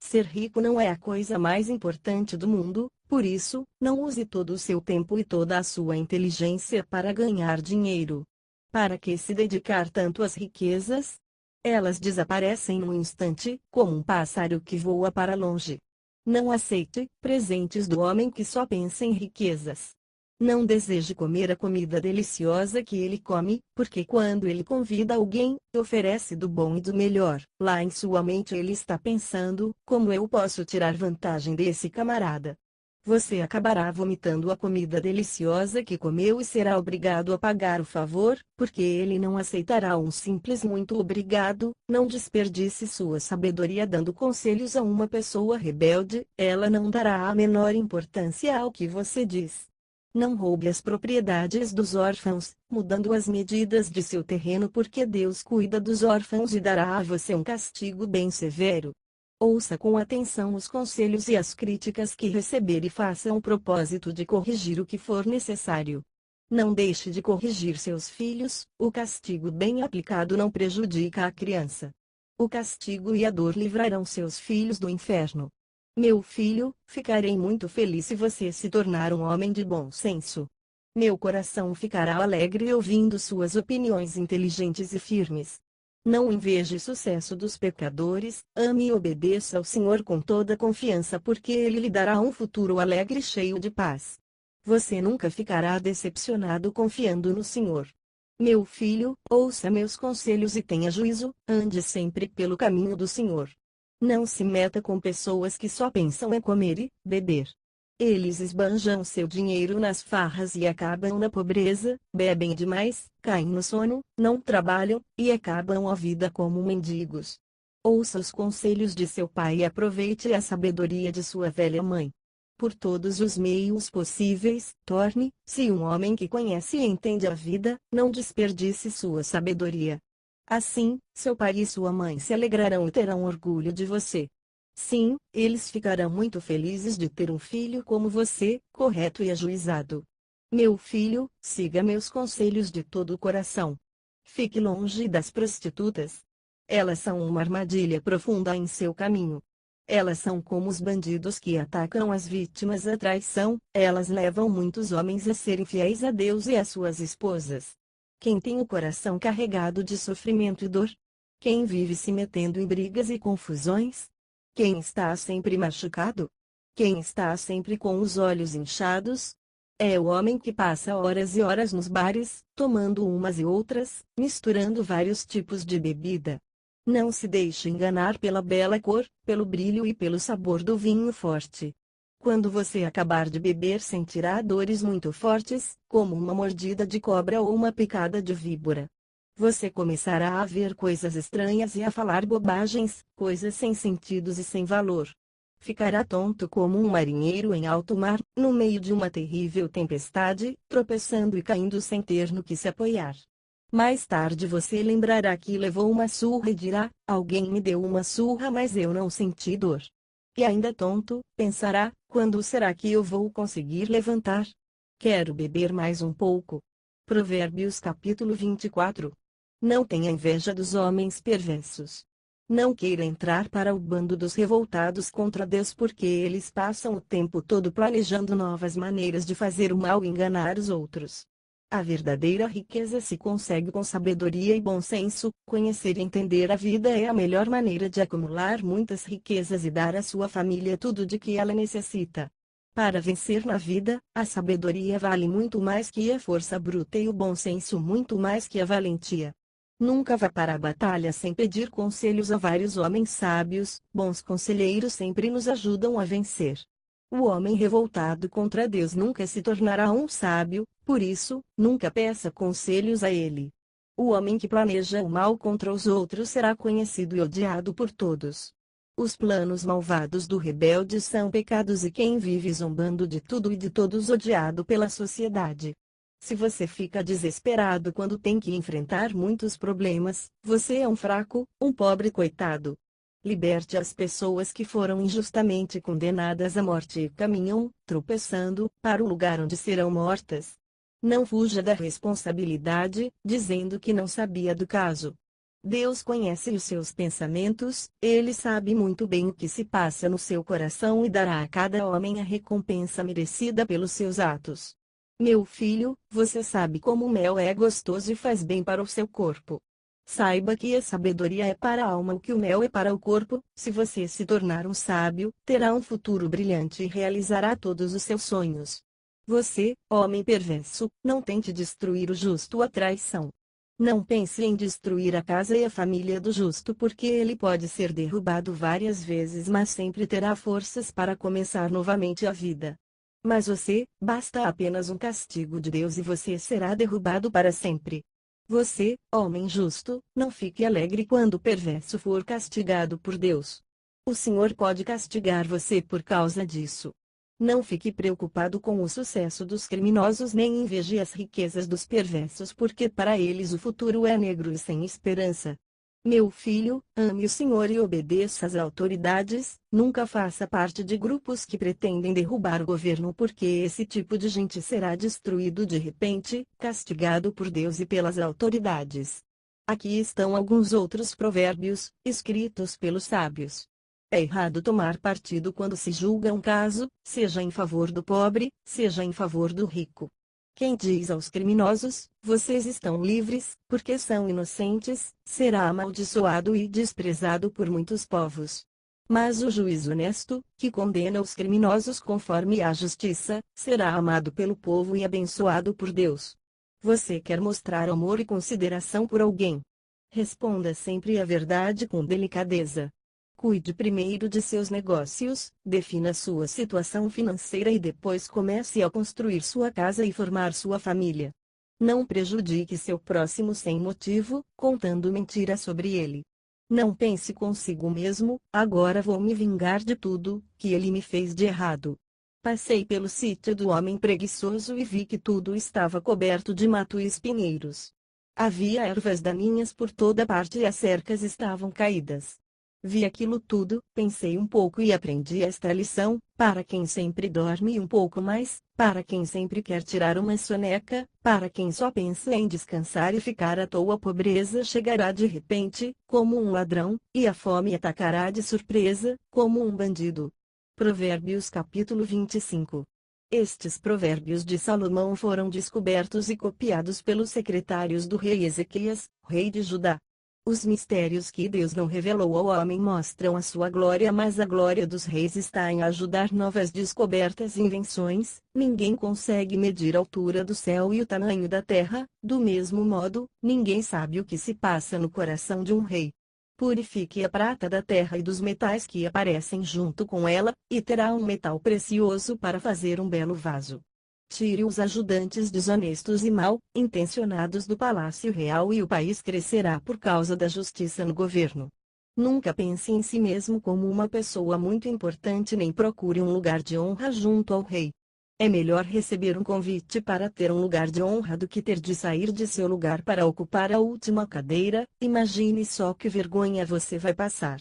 Ser rico não é a coisa mais importante do mundo, por isso, não use todo o seu tempo e toda a sua inteligência para ganhar dinheiro. Para que se dedicar tanto às riquezas? Elas desaparecem num instante, como um pássaro que voa para longe. Não aceite presentes do homem que só pensa em riquezas. Não deseje comer a comida deliciosa que ele come, porque quando ele convida alguém, oferece do bom e do melhor. Lá em sua mente ele está pensando: como eu posso tirar vantagem desse camarada? Você acabará vomitando a comida deliciosa que comeu e será obrigado a pagar o favor, porque ele não aceitará um simples muito obrigado. Não desperdice sua sabedoria dando conselhos a uma pessoa rebelde, ela não dará a menor importância ao que você diz. Não roube as propriedades dos órfãos, mudando as medidas de seu terreno porque Deus cuida dos órfãos e dará a você um castigo bem severo. Ouça com atenção os conselhos e as críticas que receber e faça o propósito de corrigir o que for necessário. Não deixe de corrigir seus filhos, o castigo bem aplicado não prejudica a criança. O castigo e a dor livrarão seus filhos do inferno. Meu filho, ficarei muito feliz se você se tornar um homem de bom senso. Meu coração ficará alegre ouvindo suas opiniões inteligentes e firmes. Não inveje o sucesso dos pecadores, ame e obedeça ao Senhor com toda confiança porque Ele lhe dará um futuro alegre e cheio de paz. Você nunca ficará decepcionado confiando no Senhor. Meu filho, ouça meus conselhos e tenha juízo, ande sempre pelo caminho do Senhor. Não se meta com pessoas que só pensam em comer e beber. Eles esbanjam seu dinheiro nas farras e acabam na pobreza, bebem demais, caem no sono, não trabalham, e acabam a vida como mendigos. Ouça os conselhos de seu pai e aproveite a sabedoria de sua velha mãe. Por todos os meios possíveis, torne-se um homem que conhece e entende a vida, não desperdice sua sabedoria. Assim, seu pai e sua mãe se alegrarão e terão orgulho de você. Sim, eles ficarão muito felizes de ter um filho como você, correto e ajuizado. Meu filho, siga meus conselhos de todo o coração. Fique longe das prostitutas. Elas são uma armadilha profunda em seu caminho. Elas são como os bandidos que atacam as vítimas à traição, elas levam muitos homens a serem fiéis a Deus e às suas esposas. Quem tem o coração carregado de sofrimento e dor? Quem vive se metendo em brigas e confusões? Quem está sempre machucado? Quem está sempre com os olhos inchados? É o homem que passa horas e horas nos bares, tomando umas e outras, misturando vários tipos de bebida. Não se deixe enganar pela bela cor, pelo brilho e pelo sabor do vinho forte. Quando você acabar de beber sentirá dores muito fortes, como uma mordida de cobra ou uma picada de víbora. Você começará a ver coisas estranhas e a falar bobagens, coisas sem sentidos e sem valor. Ficará tonto como um marinheiro em alto mar, no meio de uma terrível tempestade, tropeçando e caindo sem ter no que se apoiar. Mais tarde você lembrará que levou uma surra e dirá: alguém me deu uma surra, mas eu não senti dor. E ainda tonto, pensará: quando será que eu vou conseguir levantar? Quero beber mais um pouco. Provérbios capítulo 24. Não tenha inveja dos homens perversos. Não queira entrar para o bando dos revoltados contra Deus, porque eles passam o tempo todo planejando novas maneiras de fazer o mal e enganar os outros. A verdadeira riqueza se consegue com sabedoria e bom senso. Conhecer e entender a vida é a melhor maneira de acumular muitas riquezas e dar à sua família tudo de que ela necessita. Para vencer na vida, a sabedoria vale muito mais que a força bruta e o bom senso muito mais que a valentia. Nunca vá para a batalha sem pedir conselhos a vários homens sábios. Bons conselheiros sempre nos ajudam a vencer. O homem revoltado contra Deus nunca se tornará um sábio, por isso, nunca peça conselhos a ele. O homem que planeja o mal contra os outros será conhecido e odiado por todos. Os planos malvados do rebelde são pecados e quem vive zombando de tudo e de todos odiado pela sociedade. Se você fica desesperado quando tem que enfrentar muitos problemas, você é um fraco, um pobre coitado. Liberte as pessoas que foram injustamente condenadas à morte e caminham, tropeçando, para o lugar onde serão mortas. Não fuja da responsabilidade, dizendo que não sabia do caso. Deus conhece os seus pensamentos, Ele sabe muito bem o que se passa no seu coração e dará a cada homem a recompensa merecida pelos seus atos. Meu filho, você sabe como o mel é gostoso e faz bem para o seu corpo. Saiba que a sabedoria é para a alma o que o mel é para o corpo. Se você se tornar um sábio, terá um futuro brilhante e realizará todos os seus sonhos. Você, homem perverso, não tente destruir o justo à traição. Não pense em destruir a casa e a família do justo, porque ele pode ser derrubado várias vezes, mas sempre terá forças para começar novamente a vida. Mas você, basta apenas um castigo de Deus e você será derrubado para sempre. Você, homem justo, não fique alegre quando o perverso for castigado por Deus. O Senhor pode castigar você por causa disso. Não fique preocupado com o sucesso dos criminosos nem inveje as riquezas dos perversos, porque para eles o futuro é negro e sem esperança. Meu filho, ame o Senhor e obedeça às autoridades, nunca faça parte de grupos que pretendem derrubar o governo, porque esse tipo de gente será destruído de repente, castigado por Deus e pelas autoridades. Aqui estão alguns outros provérbios, escritos pelos sábios. É errado tomar partido quando se julga um caso, seja em favor do pobre, seja em favor do rico. Quem diz aos criminosos, vocês estão livres, porque são inocentes, será amaldiçoado e desprezado por muitos povos. Mas o juiz honesto, que condena os criminosos conforme a justiça, será amado pelo povo e abençoado por Deus. Você quer mostrar amor e consideração por alguém? Responda sempre a verdade com delicadeza. Cuide primeiro de seus negócios, defina sua situação financeira e depois comece a construir sua casa e formar sua família. Não prejudique seu próximo sem motivo, contando mentiras sobre ele. Não pense consigo mesmo: agora vou me vingar de tudo que ele me fez de errado. Passei pelo sítio do homem preguiçoso e vi que tudo estava coberto de mato e espinheiros. Havia ervas daninhas por toda parte e as cercas estavam caídas. Vi aquilo tudo, pensei um pouco e aprendi esta lição: para quem sempre dorme um pouco mais, para quem sempre quer tirar uma soneca, para quem só pensa em descansar e ficar à toa, a pobreza chegará de repente, como um ladrão, e a fome atacará de surpresa, como um bandido. Provérbios capítulo 25. Estes provérbios de Salomão foram descobertos e copiados pelos secretários do rei Ezequias, rei de Judá. Os mistérios que Deus não revelou ao homem mostram a sua glória, mas a glória dos reis está em ajudar novas descobertas e invenções. Ninguém consegue medir a altura do céu e o tamanho da terra, do mesmo modo, ninguém sabe o que se passa no coração de um rei. Purifique a prata da terra e dos metais que aparecem junto com ela, e terá um metal precioso para fazer um belo vaso. Tire os ajudantes desonestos e mal intencionados do palácio real e o país crescerá por causa da justiça no governo. Nunca pense em si mesmo como uma pessoa muito importante, nem procure um lugar de honra junto ao rei. É melhor receber um convite para ter um lugar de honra do que ter de sair de seu lugar para ocupar a última cadeira. Imagine só que vergonha você vai passar.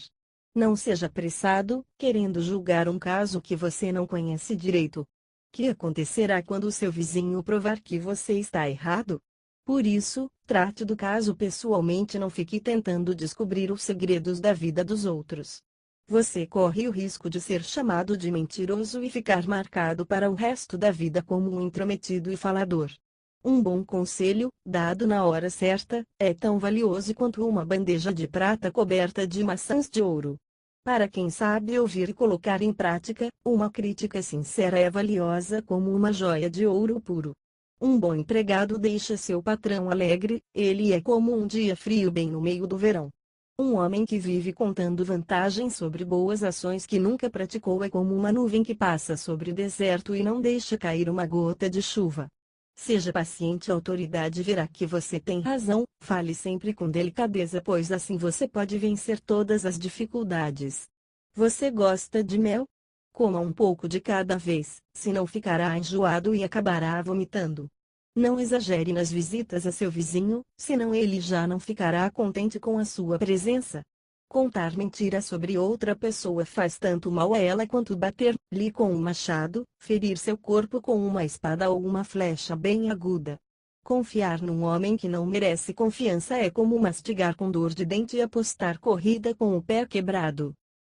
Não seja apressado, querendo julgar um caso que você não conhece direito. Que acontecerá quando o seu vizinho provar que você está errado? Por isso, trate do caso pessoalmente, não fique tentando descobrir os segredos da vida dos outros. Você corre o risco de ser chamado de mentiroso e ficar marcado para o resto da vida como um intrometido e falador. Um bom conselho, dado na hora certa, é tão valioso quanto uma bandeja de prata coberta de maçãs de ouro. Para quem sabe ouvir e colocar em prática, uma crítica sincera é valiosa como uma joia de ouro puro. Um bom empregado deixa seu patrão alegre, ele é como um dia frio bem no meio do verão. Um homem que vive contando vantagens sobre boas ações que nunca praticou é como uma nuvem que passa sobre o deserto e não deixa cair uma gota de chuva. Seja paciente, a autoridade verá que você tem razão. Fale sempre com delicadeza, pois assim você pode vencer todas as dificuldades. Você gosta de mel? Coma um pouco de cada vez, senão ficará enjoado e acabará vomitando. Não exagere nas visitas a seu vizinho, senão ele já não ficará contente com a sua presença. Contar mentiras sobre outra pessoa faz tanto mal a ela quanto bater-lhe com um machado, ferir seu corpo com uma espada ou uma flecha bem aguda. Confiar num homem que não merece confiança é como mastigar com dor de dente e apostar corrida com o pé quebrado.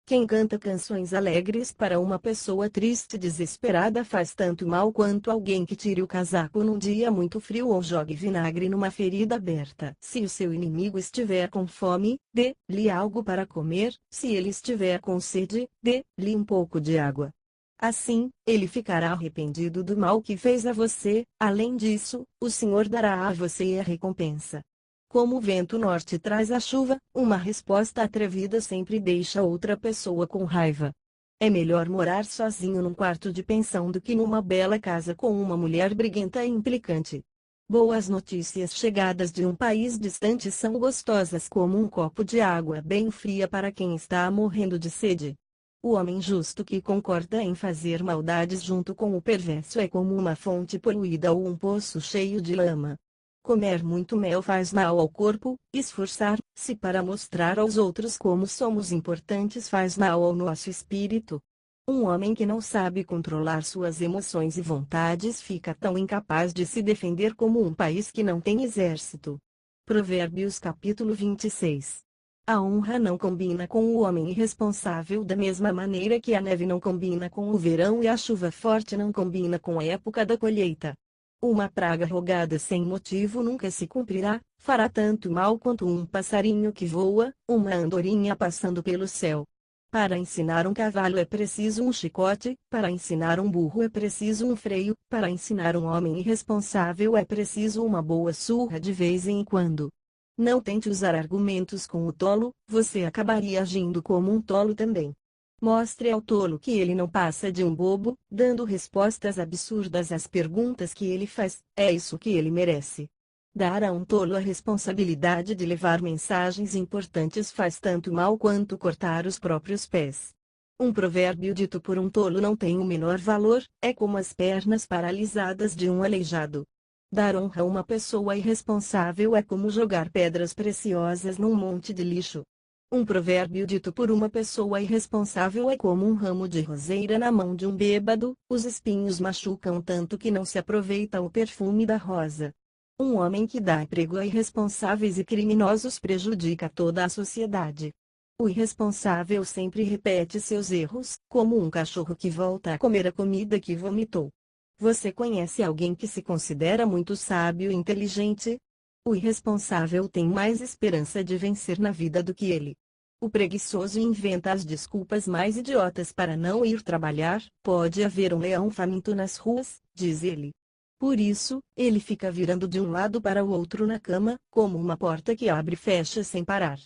Quem canta canções alegres para uma pessoa triste e desesperada faz tanto mal quanto alguém que tire o casaco num dia muito frio ou jogue vinagre numa ferida aberta. Se o seu inimigo estiver com fome, dê-lhe algo para comer; se ele estiver com sede, dê-lhe um pouco de água. Assim, ele ficará arrependido do mal que fez a você. Além disso, o Senhor dará a você a recompensa. Como o vento norte traz a chuva, uma resposta atrevida sempre deixa outra pessoa com raiva. É melhor morar sozinho num quarto de pensão do que numa bela casa com uma mulher briguenta e implicante. Boas notícias chegadas de um país distante são gostosas como um copo de água bem fria para quem está morrendo de sede. O homem justo que concorda em fazer maldades junto com o perverso é como uma fonte poluída ou um poço cheio de lama. Comer muito mel faz mal ao corpo; esforçar-se para mostrar aos outros como somos importantes faz mal ao nosso espírito. Um homem que não sabe controlar suas emoções e vontades fica tão incapaz de se defender como um país que não tem exército. Provérbios capítulo 26. A honra não combina com o homem irresponsável, da mesma maneira que a neve não combina com o verão e a chuva forte não combina com a época da colheita. Uma praga rogada sem motivo nunca se cumprirá; fará tanto mal quanto um passarinho que voa, uma andorinha passando pelo céu. Para ensinar um cavalo é preciso um chicote, para ensinar um burro é preciso um freio, para ensinar um homem irresponsável é preciso uma boa surra de vez em quando. Não tente usar argumentos com o tolo, você acabaria agindo como um tolo também. Mostre ao tolo que ele não passa de um bobo, dando respostas absurdas às perguntas que ele faz. É isso que ele merece. Dar a um tolo a responsabilidade de levar mensagens importantes faz tanto mal quanto cortar os próprios pés. Um provérbio dito por um tolo não tem o menor valor, é como as pernas paralisadas de um aleijado. Dar honra a uma pessoa irresponsável é como jogar pedras preciosas num monte de lixo. Um provérbio dito por uma pessoa irresponsável é como um ramo de roseira na mão de um bêbado, os espinhos machucam tanto que não se aproveita o perfume da rosa. Um homem que dá emprego a irresponsáveis e criminosos prejudica toda a sociedade. O irresponsável sempre repete seus erros, como um cachorro que volta a comer a comida que vomitou. Você conhece alguém que se considera muito sábio e inteligente? O irresponsável tem mais esperança de vencer na vida do que ele. O preguiçoso inventa as desculpas mais idiotas para não ir trabalhar. Pode haver um leão faminto nas ruas, diz ele. Por isso, ele fica virando de um lado para o outro na cama, como uma porta que abre e fecha sem parar.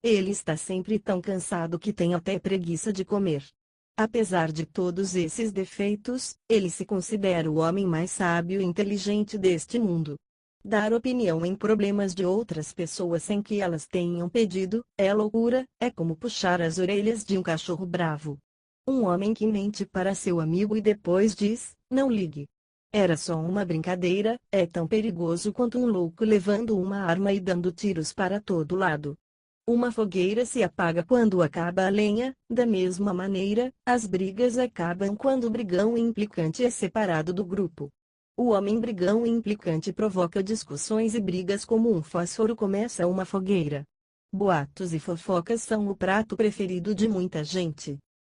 Ele está sempre tão cansado que tem até preguiça de comer. Apesar de todos esses defeitos, ele se considera o homem mais sábio e inteligente deste mundo. Dar opinião em problemas de outras pessoas sem que elas tenham pedido, é loucura, é como puxar as orelhas de um cachorro bravo. Um homem que mente para seu amigo e depois diz, não ligue. Era só uma brincadeira, é tão perigoso quanto um louco levando uma arma e dando tiros para todo lado. Uma fogueira se apaga quando acaba a lenha, da mesma maneira, as brigas acabam quando o brigão implicante é separado do grupo. O homem brigão implicante provoca discussões e brigas como um fósforo começa uma fogueira. Boatos e fofocas são o prato preferido de muita gente.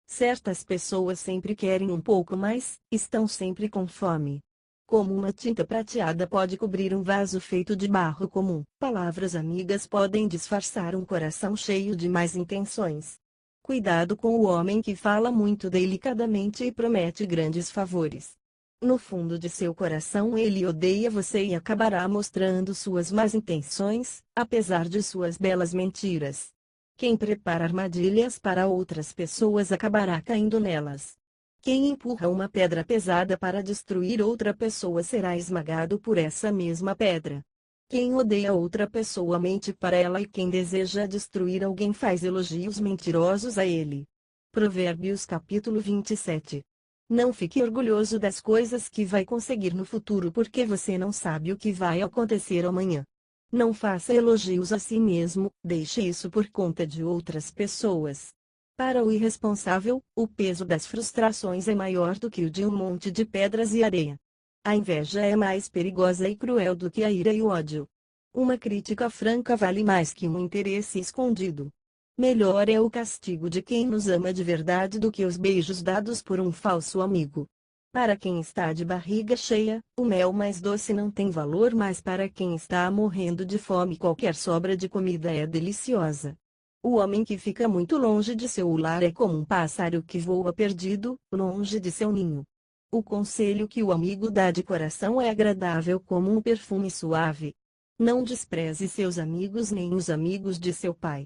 Certas pessoas sempre querem um pouco mais, estão sempre com fome. Como uma tinta prateada pode cobrir um vaso feito de barro comum, palavras amigas podem disfarçar um coração cheio de más intenções. Cuidado com o homem que fala muito delicadamente e promete grandes favores. No fundo de seu coração ele odeia você e acabará mostrando suas más intenções, apesar de suas belas mentiras. Quem prepara armadilhas para outras pessoas acabará caindo nelas. Quem empurra uma pedra pesada para destruir outra pessoa será esmagado por essa mesma pedra. Quem odeia outra pessoa mente para ela e quem deseja destruir alguém faz elogios mentirosos a ele. Provérbios capítulo 27. Não fique orgulhoso das coisas que vai conseguir no futuro porque você não sabe o que vai acontecer amanhã. Não faça elogios a si mesmo, deixe isso por conta de outras pessoas. Para o irresponsável, o peso das frustrações é maior do que o de um monte de pedras e areia. A inveja é mais perigosa e cruel do que a ira e o ódio. Uma crítica franca vale mais que um interesse escondido. Melhor é o castigo de quem nos ama de verdade do que os beijos dados por um falso amigo. Para quem está de barriga cheia, o mel mais doce não tem valor, mas para quem está morrendo de fome qualquer sobra de comida é deliciosa. O homem que fica muito longe de seu lar é como um pássaro que voa perdido, longe de seu ninho. O conselho que o amigo dá de coração é agradável como um perfume suave. Não despreze seus amigos nem os amigos de seu pai.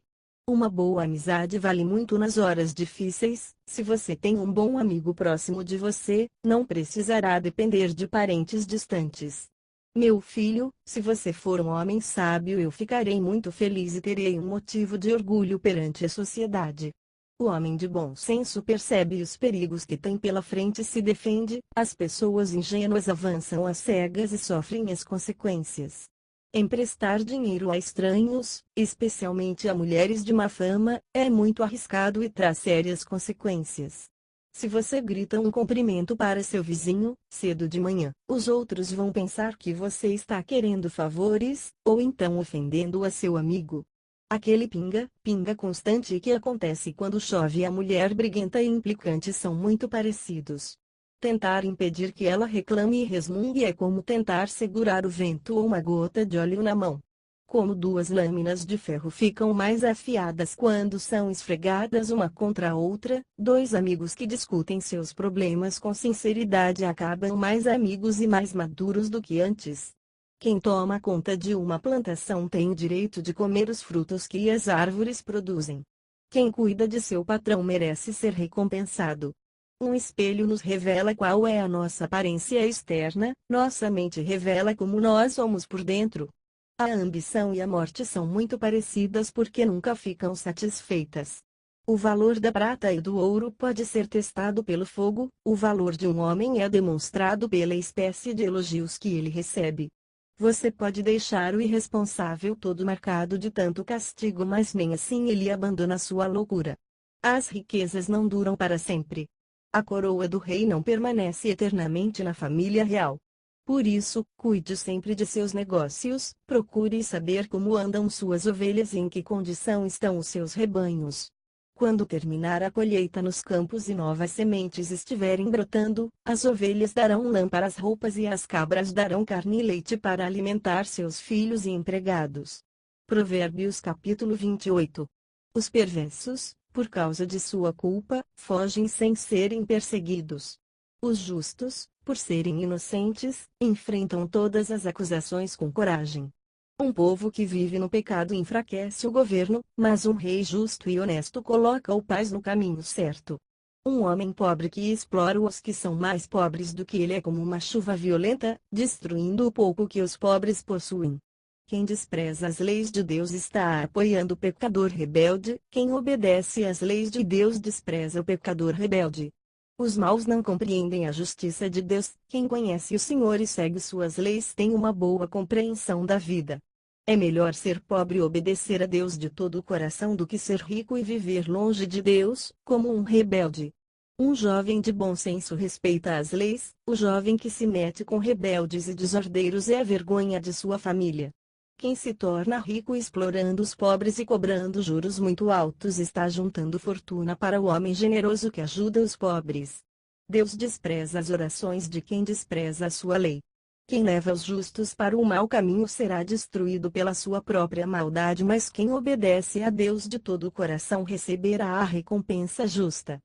Uma boa amizade vale muito nas horas difíceis. Se você tem um bom amigo próximo de você, não precisará depender de parentes distantes. Meu filho, se você for um homem sábio, eu ficarei muito feliz e terei um motivo de orgulho perante a sociedade. O homem de bom senso percebe os perigos que tem pela frente e se defende. As pessoas ingênuas avançam às cegas e sofrem as consequências. Emprestar dinheiro a estranhos, especialmente a mulheres de má fama, é muito arriscado e traz sérias consequências. Se você grita um cumprimento para seu vizinho, cedo de manhã, os outros vão pensar que você está querendo favores, ou então ofendendo a seu amigo. Aquele pinga constante que acontece quando chove e a mulher briguenta e implicante são muito parecidos. Tentar impedir que ela reclame e resmungue é como tentar segurar o vento ou uma gota de óleo na mão. Como duas lâminas de ferro ficam mais afiadas quando são esfregadas uma contra a outra, dois amigos que discutem seus problemas com sinceridade acabam mais amigos e mais maduros do que antes. Quem toma conta de uma plantação tem o direito de comer os frutos que as árvores produzem. Quem cuida de seu patrão merece ser recompensado. Um espelho nos revela qual é a nossa aparência externa, nossa mente revela como nós somos por dentro. A ambição e a morte são muito parecidas porque nunca ficam satisfeitas. O valor da prata e do ouro pode ser testado pelo fogo, o valor de um homem é demonstrado pela espécie de elogios que ele recebe. Você pode deixar o irresponsável todo marcado de tanto castigo, mas nem assim ele abandona sua loucura. As riquezas não duram para sempre. A coroa do rei não permanece eternamente na família real. Por isso, cuide sempre de seus negócios, procure saber como andam suas ovelhas e em que condição estão os seus rebanhos. Quando terminar a colheita nos campos e novas sementes estiverem brotando, as ovelhas darão lã para as roupas e as cabras darão carne e leite para alimentar seus filhos e empregados. Provérbios capítulo 28. Os perversos, por causa de sua culpa, fogem sem serem perseguidos. Os justos, por serem inocentes, enfrentam todas as acusações com coragem. Um povo que vive no pecado enfraquece o governo, mas um rei justo e honesto coloca o país no caminho certo. Um homem pobre que explora os que são mais pobres do que ele é como uma chuva violenta, destruindo o pouco que os pobres possuem. Quem despreza as leis de Deus está apoiando o pecador rebelde, quem obedece às leis de Deus despreza o pecador rebelde. Os maus não compreendem a justiça de Deus, quem conhece o Senhor e segue suas leis tem uma boa compreensão da vida. É melhor ser pobre e obedecer a Deus de todo o coração do que ser rico e viver longe de Deus, como um rebelde. Um jovem de bom senso respeita as leis, o jovem que se mete com rebeldes e desordeiros é a vergonha de sua família. Quem se torna rico explorando os pobres e cobrando juros muito altos está juntando fortuna para o homem generoso que ajuda os pobres. Deus despreza as orações de quem despreza a sua lei. Quem leva os justos para o mau caminho será destruído pela sua própria maldade, mas quem obedece a Deus de todo o coração receberá a recompensa justa.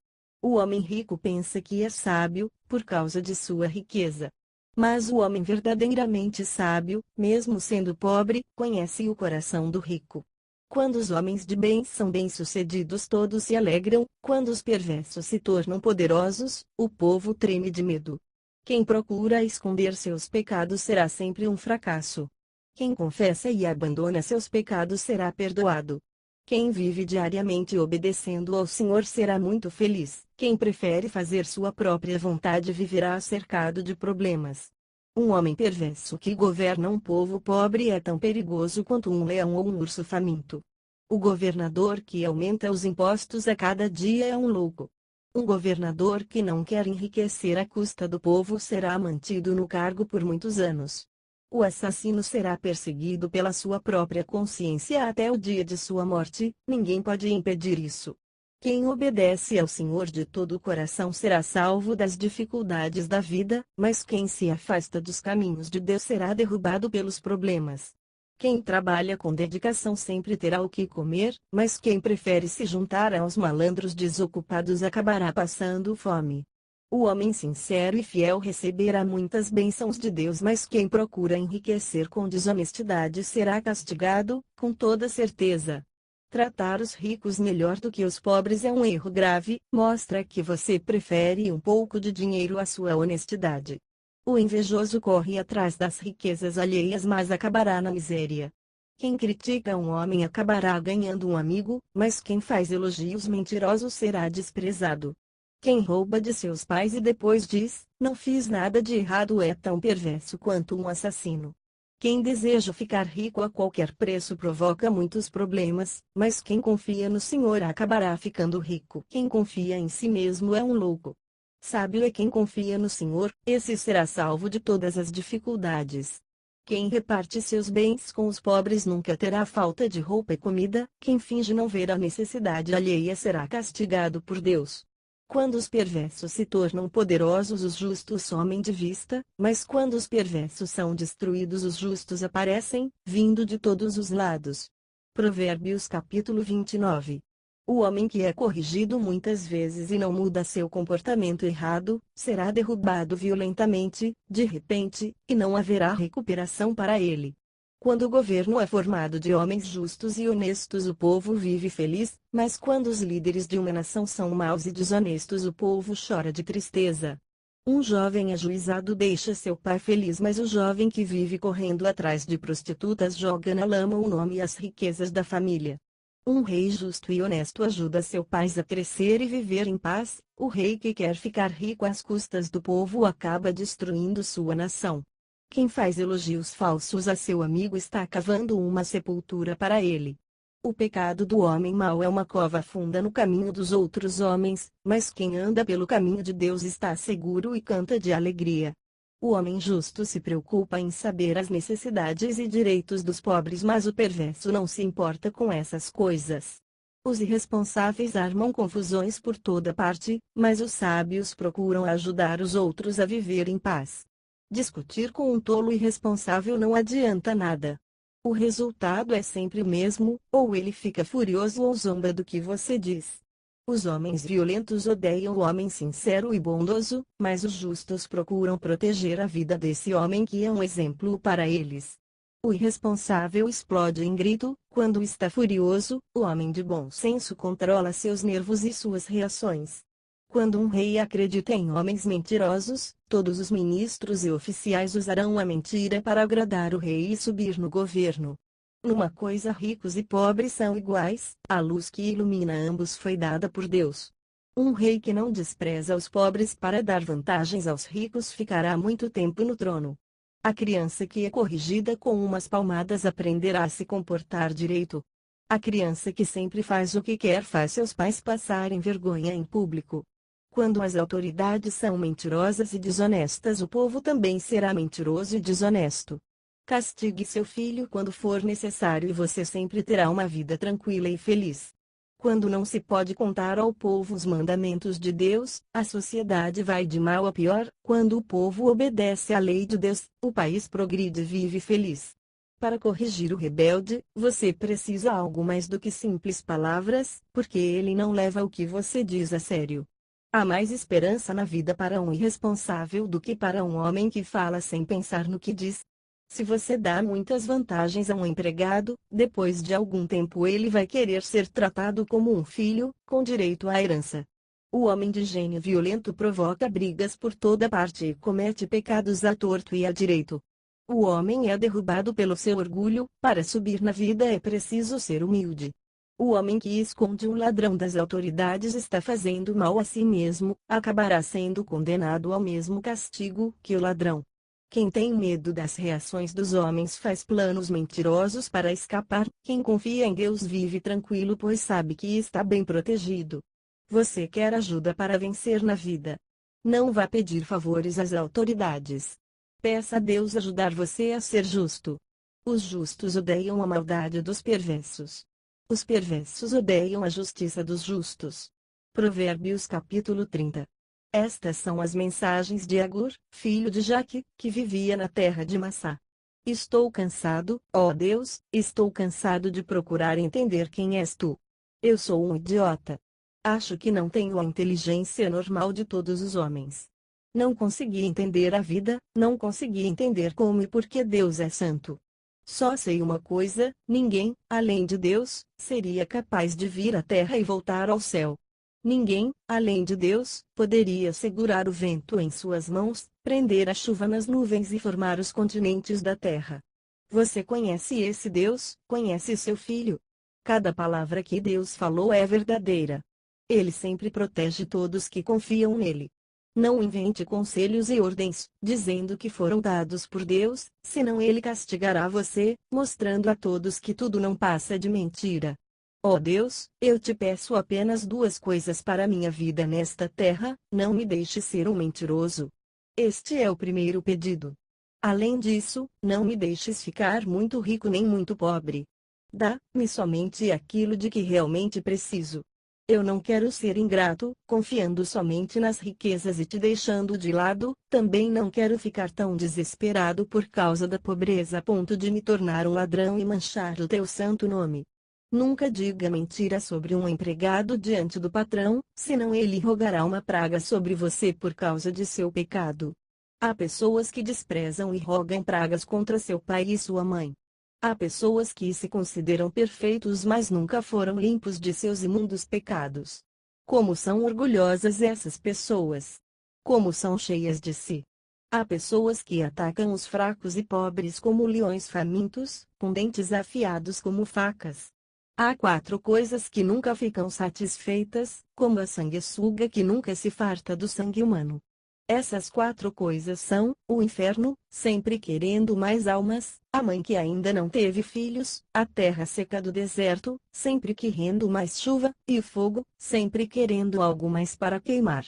O homem rico pensa que é sábio, por causa de sua riqueza. Mas o homem verdadeiramente sábio, mesmo sendo pobre, conhece o coração do rico. Quando os homens de bem são bem-sucedidos, todos se alegram, quando os perversos se tornam poderosos, o povo treme de medo. Quem procura esconder seus pecados será sempre um fracasso. Quem confessa e abandona seus pecados será perdoado. Quem vive diariamente obedecendo ao Senhor será muito feliz. Quem prefere fazer sua própria vontade viverá cercado de problemas. Um homem perverso que governa um povo pobre é tão perigoso quanto um leão ou um urso faminto. O governador que aumenta os impostos a cada dia é um louco. Um governador que não quer enriquecer à custa do povo será mantido no cargo por muitos anos. O assassino será perseguido pela sua própria consciência até o dia de sua morte, ninguém pode impedir isso. Quem obedece ao Senhor de todo o coração será salvo das dificuldades da vida, mas quem se afasta dos caminhos de Deus será derrubado pelos problemas. Quem trabalha com dedicação sempre terá o que comer, mas quem prefere se juntar aos malandros desocupados acabará passando fome. O homem sincero e fiel receberá muitas bênçãos de Deus, mas quem procura enriquecer com desonestidade será castigado, com toda certeza. Tratar os ricos melhor do que os pobres é um erro grave, mostra que você prefere um pouco de dinheiro à sua honestidade. O invejoso corre atrás das riquezas alheias, mas acabará na miséria. Quem critica um homem acabará ganhando um amigo, mas quem faz elogios mentirosos será desprezado. Quem rouba de seus pais e depois diz, não fiz nada de errado, é tão perverso quanto um assassino. Quem deseja ficar rico a qualquer preço provoca muitos problemas, mas quem confia no Senhor acabará ficando rico. Quem confia em si mesmo é um louco. Sábio é quem confia no Senhor, esse será salvo de todas as dificuldades. Quem reparte seus bens com os pobres nunca terá falta de roupa e comida, quem finge não ver a necessidade alheia será castigado por Deus. Quando os perversos se tornam poderosos, os justos somem de vista, mas quando os perversos são destruídos, os justos aparecem, vindo de todos os lados. Provérbios capítulo 29. O homem que é corrigido muitas vezes e não muda seu comportamento errado, será derrubado violentamente, de repente, e não haverá recuperação para ele. Quando o governo é formado de homens justos e honestos, o povo vive feliz, mas quando os líderes de uma nação são maus e desonestos, o povo chora de tristeza. Um jovem ajuizado deixa seu pai feliz, mas o jovem que vive correndo atrás de prostitutas joga na lama o nome e as riquezas da família. Um rei justo e honesto ajuda seu país a crescer e viver em paz. O rei que quer ficar rico às custas do povo acaba destruindo sua nação. Quem faz elogios falsos a seu amigo está cavando uma sepultura para ele. O pecado do homem mau é uma cova funda no caminho dos outros homens, mas quem anda pelo caminho de Deus está seguro e canta de alegria. O homem justo se preocupa em saber as necessidades e direitos dos pobres, mas o perverso não se importa com essas coisas. Os irresponsáveis armam confusões por toda parte, mas os sábios procuram ajudar os outros a viver em paz. Discutir com um tolo irresponsável não adianta nada. O resultado é sempre o mesmo, ou ele fica furioso ou zomba do que você diz. Os homens violentos odeiam o homem sincero e bondoso, mas os justos procuram proteger a vida desse homem que é um exemplo para eles. O irresponsável explode em grito, quando está furioso. O homem de bom senso controla seus nervos e suas reações. Quando um rei acredita em homens mentirosos, todos os ministros e oficiais usarão a mentira para agradar o rei e subir no governo. Numa coisa, ricos e pobres são iguais, a luz que ilumina ambos foi dada por Deus. Um rei que não despreza os pobres para dar vantagens aos ricos ficará muito tempo no trono. A criança que é corrigida com umas palmadas aprenderá a se comportar direito. A criança que sempre faz o que quer faz seus pais passarem vergonha em público. Quando as autoridades são mentirosas e desonestas, o povo também será mentiroso e desonesto. Castigue seu filho quando for necessário e você sempre terá uma vida tranquila e feliz. Quando não se pode contar ao povo os mandamentos de Deus, a sociedade vai de mal a pior. Quando o povo obedece à lei de Deus, o país progride e vive feliz. Para corrigir o rebelde, você precisa algo mais do que simples palavras, porque ele não leva o que você diz a sério. Há mais esperança na vida para um irresponsável do que para um homem que fala sem pensar no que diz. Se você dá muitas vantagens a um empregado, depois de algum tempo ele vai querer ser tratado como um filho, com direito à herança. O homem de gênio violento provoca brigas por toda parte e comete pecados à torto e à direito. O homem é derrubado pelo seu orgulho. Para subir na vida é preciso ser humilde. O homem que esconde um ladrão das autoridades está fazendo mal a si mesmo, acabará sendo condenado ao mesmo castigo que o ladrão. Quem tem medo das reações dos homens faz planos mentirosos para escapar. Quem confia em Deus vive tranquilo, pois sabe que está bem protegido. Você quer ajuda para vencer na vida? Não vá pedir favores às autoridades. Peça a Deus ajudar você a ser justo. Os justos odeiam a maldade dos perversos. Os perversos odeiam a justiça dos justos. Provérbios capítulo 30. Estas são as mensagens de Agur, filho de Jaque, que vivia na terra de Massá. Estou cansado, ó Deus, estou cansado de procurar entender quem és tu. Eu sou um idiota. Acho que não tenho a inteligência normal de todos os homens. Não consegui entender a vida, não consegui entender como e por que Deus é santo. Só sei uma coisa: ninguém, além de Deus, seria capaz de vir à terra e voltar ao céu. Ninguém, além de Deus, poderia segurar o vento em suas mãos, prender a chuva nas nuvens e formar os continentes da terra. Você conhece esse Deus? Conhece seu Filho? Cada palavra que Deus falou é verdadeira. Ele sempre protege todos que confiam nele. Não invente conselhos e ordens, dizendo que foram dados por Deus, senão ele castigará você, mostrando a todos que tudo não passa de mentira. Ó Deus, eu te peço apenas duas coisas para minha vida nesta terra: não me deixe ser um mentiroso. Este é o primeiro pedido. Além disso, não me deixes ficar muito rico nem muito pobre. Dá-me somente aquilo de que realmente preciso. Eu não quero ser ingrato, confiando somente nas riquezas e te deixando de lado. Também não quero ficar tão desesperado por causa da pobreza a ponto de me tornar um ladrão e manchar o teu santo nome. Nunca diga mentira sobre um empregado diante do patrão, senão ele rogará uma praga sobre você por causa de seu pecado. Há pessoas que desprezam e rogam pragas contra seu pai e sua mãe. Há pessoas que se consideram perfeitos, mas nunca foram limpos de seus imundos pecados. Como são orgulhosas essas pessoas! Como são cheias de si! Há pessoas que atacam os fracos e pobres como leões famintos, com dentes afiados como facas. Há 4 coisas que nunca ficam satisfeitas, como a sanguessuga que nunca se farta do sangue humano. Essas 4 coisas são: o inferno, sempre querendo mais almas, a mãe que ainda não teve filhos, a terra seca do deserto, sempre querendo mais chuva, e o fogo, sempre querendo algo mais para queimar.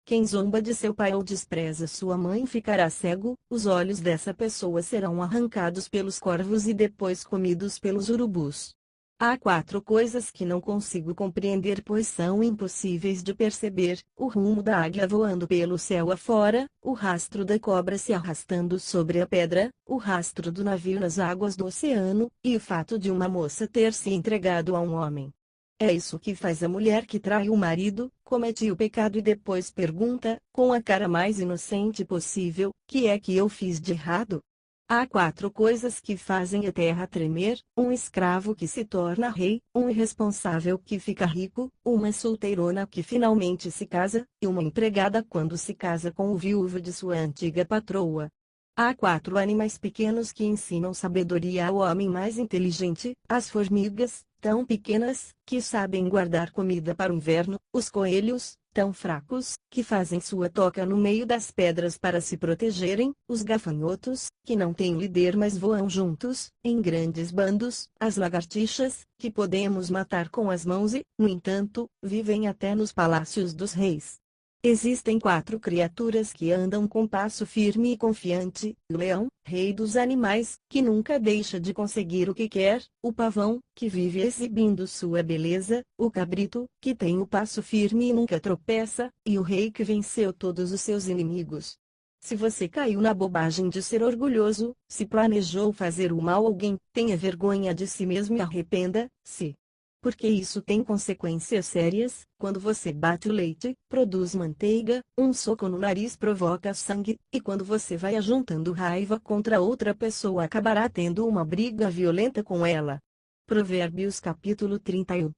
Quem zomba de seu pai ou despreza sua mãe ficará cego, os olhos dessa pessoa serão arrancados pelos corvos e depois comidos pelos urubus. Há 4 coisas que não consigo compreender, pois são impossíveis de perceber: o rumo da águia voando pelo céu afora, o rastro da cobra se arrastando sobre a pedra, o rastro do navio nas águas do oceano, e o fato de uma moça ter se entregado a um homem. É isso que faz a mulher que trai o marido, comete o pecado e depois pergunta, com a cara mais inocente possível: que é que eu fiz de errado? Há 4 coisas que fazem a terra tremer: um escravo que se torna rei, um irresponsável que fica rico, uma solteirona que finalmente se casa, e uma empregada quando se casa com o viúvo de sua antiga patroa. Há 4 animais pequenos que ensinam sabedoria ao homem mais inteligente: as formigas, tão pequenas, que sabem guardar comida para o inverno; os coelhos, tão fracos, que fazem sua toca no meio das pedras para se protegerem; os gafanhotos, que não têm líder mas voam juntos, em grandes bandos; as lagartixas, que podemos matar com as mãos e, no entanto, vivem até nos palácios dos reis. Existem 4 criaturas que andam com passo firme e confiante: o leão, rei dos animais, que nunca deixa de conseguir o que quer; o pavão, que vive exibindo sua beleza; o cabrito, que tem o passo firme e nunca tropeça; e o rei que venceu todos os seus inimigos. Se você caiu na bobagem de ser orgulhoso, se planejou fazer o mal a alguém, tenha vergonha de si mesmo e arrependa-se. Porque isso tem consequências sérias: quando você bate o leite, produz manteiga, um soco no nariz provoca sangue, e quando você vai ajuntando raiva contra outra pessoa acabará tendo uma briga violenta com ela. Provérbios capítulo 31.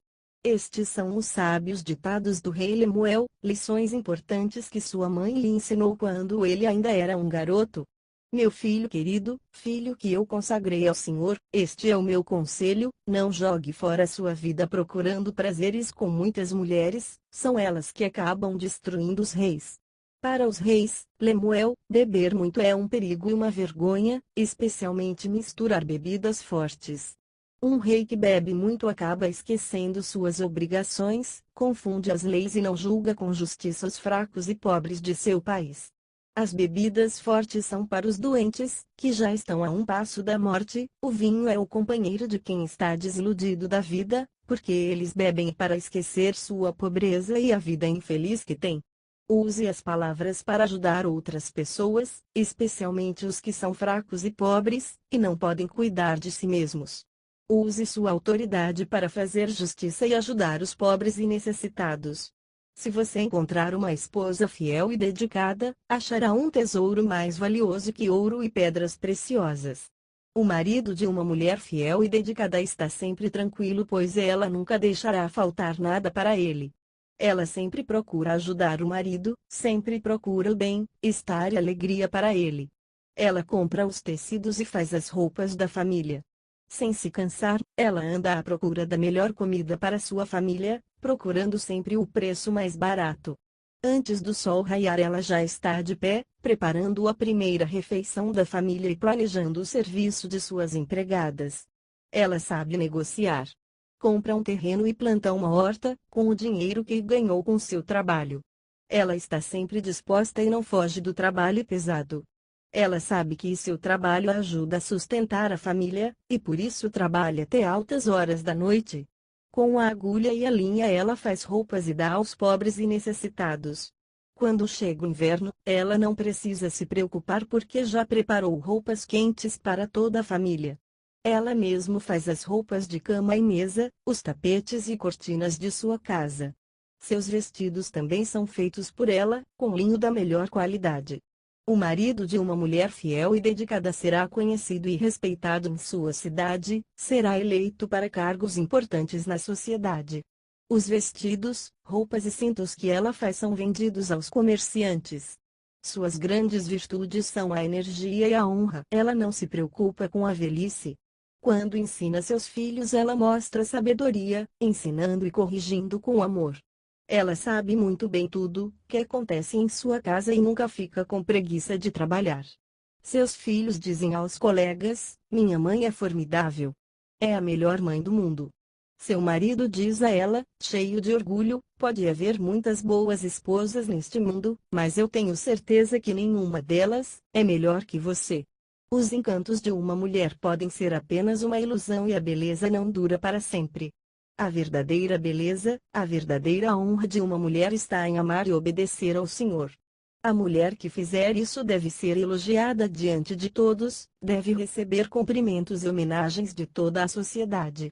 Estes são os sábios ditados do rei Lemuel, lições importantes que sua mãe lhe ensinou quando ele ainda era um garoto. Meu filho querido, filho que eu consagrei ao Senhor, este é o meu conselho: não jogue fora sua vida procurando prazeres com muitas mulheres, são elas que acabam destruindo os reis. Para os reis, Lemuel, beber muito é um perigo e uma vergonha, especialmente misturar bebidas fortes. Um rei que bebe muito acaba esquecendo suas obrigações, confunde as leis e não julga com justiça os fracos e pobres de seu país. As bebidas fortes são para os doentes, que já estão a um passo da morte; o vinho é o companheiro de quem está desiludido da vida, porque eles bebem para esquecer sua pobreza e a vida infeliz que têm. Use as palavras para ajudar outras pessoas, especialmente os que são fracos e pobres, e não podem cuidar de si mesmos. Use sua autoridade para fazer justiça e ajudar os pobres e necessitados. Se você encontrar uma esposa fiel e dedicada, achará um tesouro mais valioso que ouro e pedras preciosas. O marido de uma mulher fiel e dedicada está sempre tranquilo, pois ela nunca deixará faltar nada para ele. Ela sempre procura ajudar o marido, sempre procura o bem-estar e alegria para ele. Ela compra os tecidos e faz as roupas da família. Sem se cansar, ela anda à procura da melhor comida para sua família, procurando sempre o preço mais barato. Antes do sol raiar, ela já está de pé, preparando a primeira refeição da família e planejando o serviço de suas empregadas. Ela sabe negociar. Compra um terreno e planta uma horta, com o dinheiro que ganhou com seu trabalho. Ela está sempre disposta e não foge do trabalho pesado. Ela sabe que seu trabalho ajuda a sustentar a família, e por isso trabalha até altas horas da noite. Com a agulha e a linha ela faz roupas e dá aos pobres e necessitados. Quando chega o inverno, ela não precisa se preocupar porque já preparou roupas quentes para toda a família. Ela mesmo faz as roupas de cama e mesa, os tapetes e cortinas de sua casa. Seus vestidos também são feitos por ela, com linho da melhor qualidade. O marido de uma mulher fiel e dedicada será conhecido e respeitado em sua cidade, será eleito para cargos importantes na sociedade. Os vestidos, roupas e cintos que ela faz são vendidos aos comerciantes. Suas grandes virtudes são a energia e a honra. Ela não se preocupa com a velhice. Quando ensina seus filhos, ela mostra sabedoria, ensinando e corrigindo com amor. Ela sabe muito bem tudo que acontece em sua casa e nunca fica com preguiça de trabalhar. Seus filhos dizem aos colegas: minha mãe é formidável. É a melhor mãe do mundo. Seu marido diz a ela, cheio de orgulho: pode haver muitas boas esposas neste mundo, mas eu tenho certeza que nenhuma delas é melhor que você. Os encantos de uma mulher podem ser apenas uma ilusão e a beleza não dura para sempre. A verdadeira beleza, a verdadeira honra de uma mulher está em amar e obedecer ao Senhor. A mulher que fizer isso deve ser elogiada diante de todos, deve receber cumprimentos e homenagens de toda a sociedade.